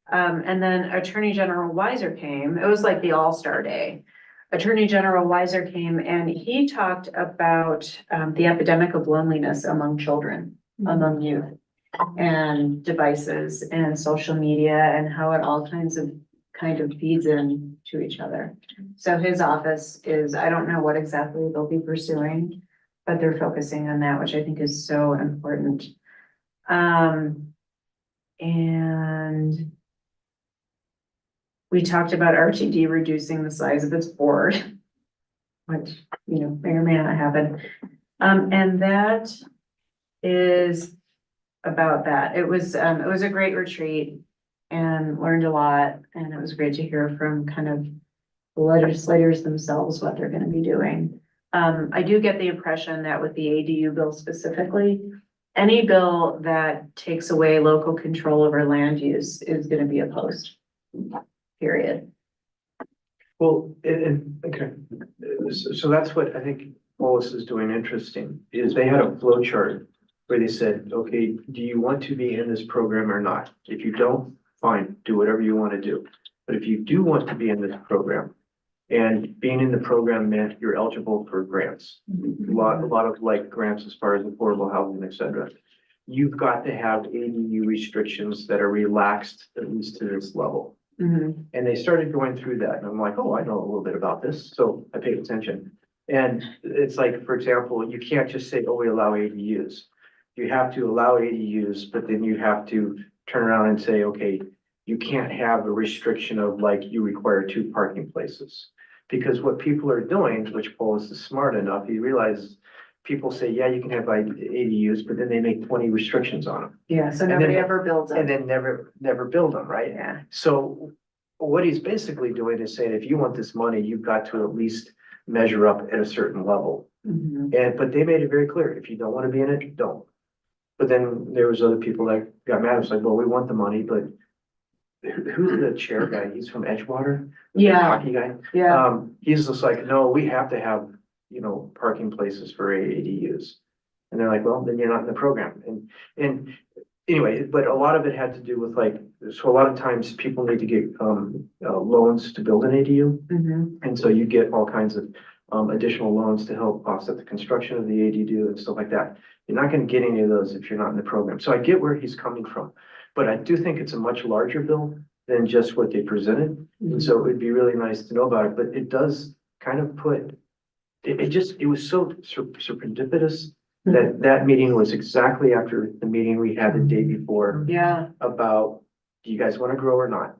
And then Attorney General Weiser came. It was like the all-star day. Attorney General Weiser came and he talked about the epidemic of loneliness among children, among youth, and devices and social media and how it all kind of feeds in to each other. So his office is, I don't know what exactly they'll be pursuing, but they're focusing on that, which I think is so important. And we talked about RTD reducing the size of its board, which, you know, may or may not happen. And that is about that. It was a great retreat and learned a lot. And it was great to hear from kind of the legislators themselves, what they're going to be doing. I do get the impression that with the ADU bill specifically, any bill that takes away local control over land use is going to be opposed, period. Well, okay, so that's what I think Polis is doing interesting, is they had a flow chart where they said, okay, do you want to be in this program or not? If you don't, fine, do whatever you want to do. But if you do want to be in this program, and being in the program meant you're eligible for grants, a lot of like grants as far as affordable housing, et cetera. You've got to have ADU restrictions that are relaxed at least to this level. And they started going through that and I'm like, oh, I know a little bit about this. So I paid attention. And it's like, for example, you can't just say, oh, we allow ADUs. You have to allow ADUs, but then you have to turn around and say, okay, you can't have a restriction of like, you require 2 parking places. Because what people are doing, which Polis is smart enough, he realizes people say, yeah, you can have ADUs, but then they make 20 restrictions on them. Yeah, so nobody ever builds them. And then never build them, right? Yeah. So what he's basically doing is saying, if you want this money, you've got to at least measure up at a certain level. But they made it very clear, if you don't want to be in it, don't. But then there was other people that got mad. It's like, well, we want the money, but who's the chair guy? He's from Edgewater. Yeah. The hockey guy. Yeah. He's just like, no, we have to have, you know, parking places for ADUs. And they're like, well, then you're not in the program. And anyway, but a lot of it had to do with like, so a lot of times people need to get loans to build an ADU. And so you get all kinds of additional loans to help offset the construction of the ADU and stuff like that. You're not going to get any of those if you're not in the program. So I get where he's coming from, but I do think it's a much larger bill than just what they presented. And so it would be really nice to know about it, but it does kind of put, it was so serendipitous that meeting was exactly after the meeting we had the day before. Yeah. About, do you guys want to grow or not?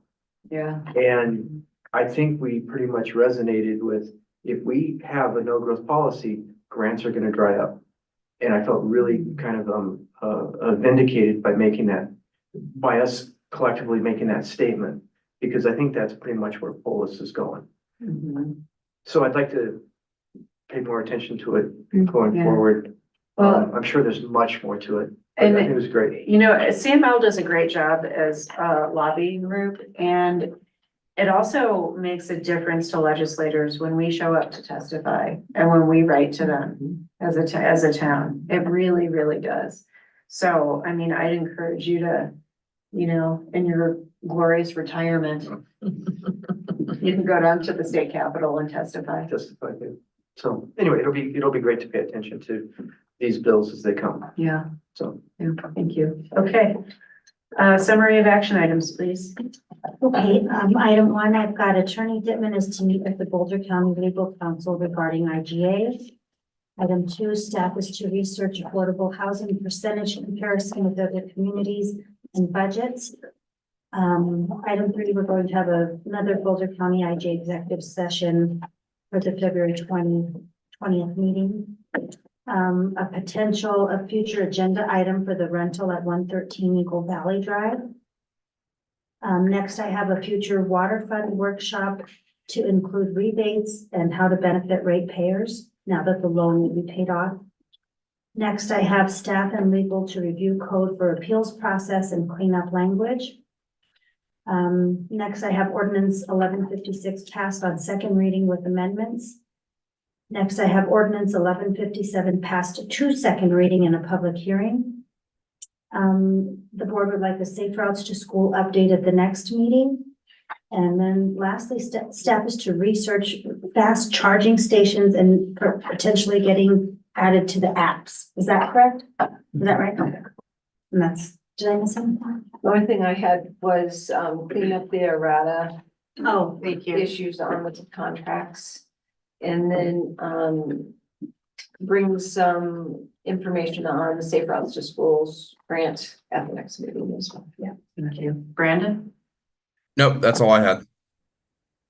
Yeah. And I think we pretty much resonated with, if we have a no growth policy, grants are going to dry up. And I felt really kind of vindicated by making that, by us collectively making that statement, because I think that's pretty much where Polis is going. Mhm. So I'd like to pay more attention to it going Yeah. forward. Well- I'm sure there's much more to it, but I And think it was great. you know, CML does a great job as a lobbying group, and it also makes a difference to legislators when we show up to testify and when we write to them as a town. It really, really does. So, I mean, I'd encourage you to, you know, in your glorious retirement, you can go down to the state capitol and testify. Testify there. So anyway, it'll be great to pay attention to these bills as they come. Yeah, So. yeah, thank you. Okay. Summary of action items, please. Okay, item one, I've got Attorney Dittman is to meet with the Boulder County Legal Counsel regarding IGA. Item two, staff is to research affordable housing percentage comparison with other communities and budgets. Item three, we're going to have another Boulder County IGA executive session for the February 20th meeting. A future agenda item for the rental at 113 Eagle Valley Drive. Next, I have a future water fund workshop to include rebates and how to benefit ratepayers now that the loan will be paid off. Next, I have staff and legal to review code for appeals process and clean up language. Next, I have ordinance 1156 passed on second reading with amendments. Next, I have ordinance 1157 passed to second reading in a public hearing. The board would like a safe routes to school update at the next meeting. And then lastly, staff is to research fast charging stations and potentially getting added to the apps. Is that correct? Is that right? Okay. And that's, did I miss anything? The only thing I had was, clean up the errata Oh, thank you. issues on with the contracts. And then, bring some information on the Safe Routes to Schools grant at the next meeting as well. Yeah. Thank you. Brandon? Nope, that's all I had.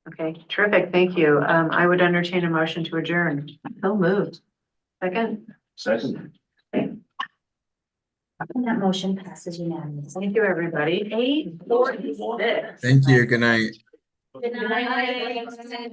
Okay, terrific. Thank you. I would entertain a motion to adjourn. So moved. Second? Second. And that motion passes unanimously. Thank you, everybody. 8:46. Thank you. Good night. Good night.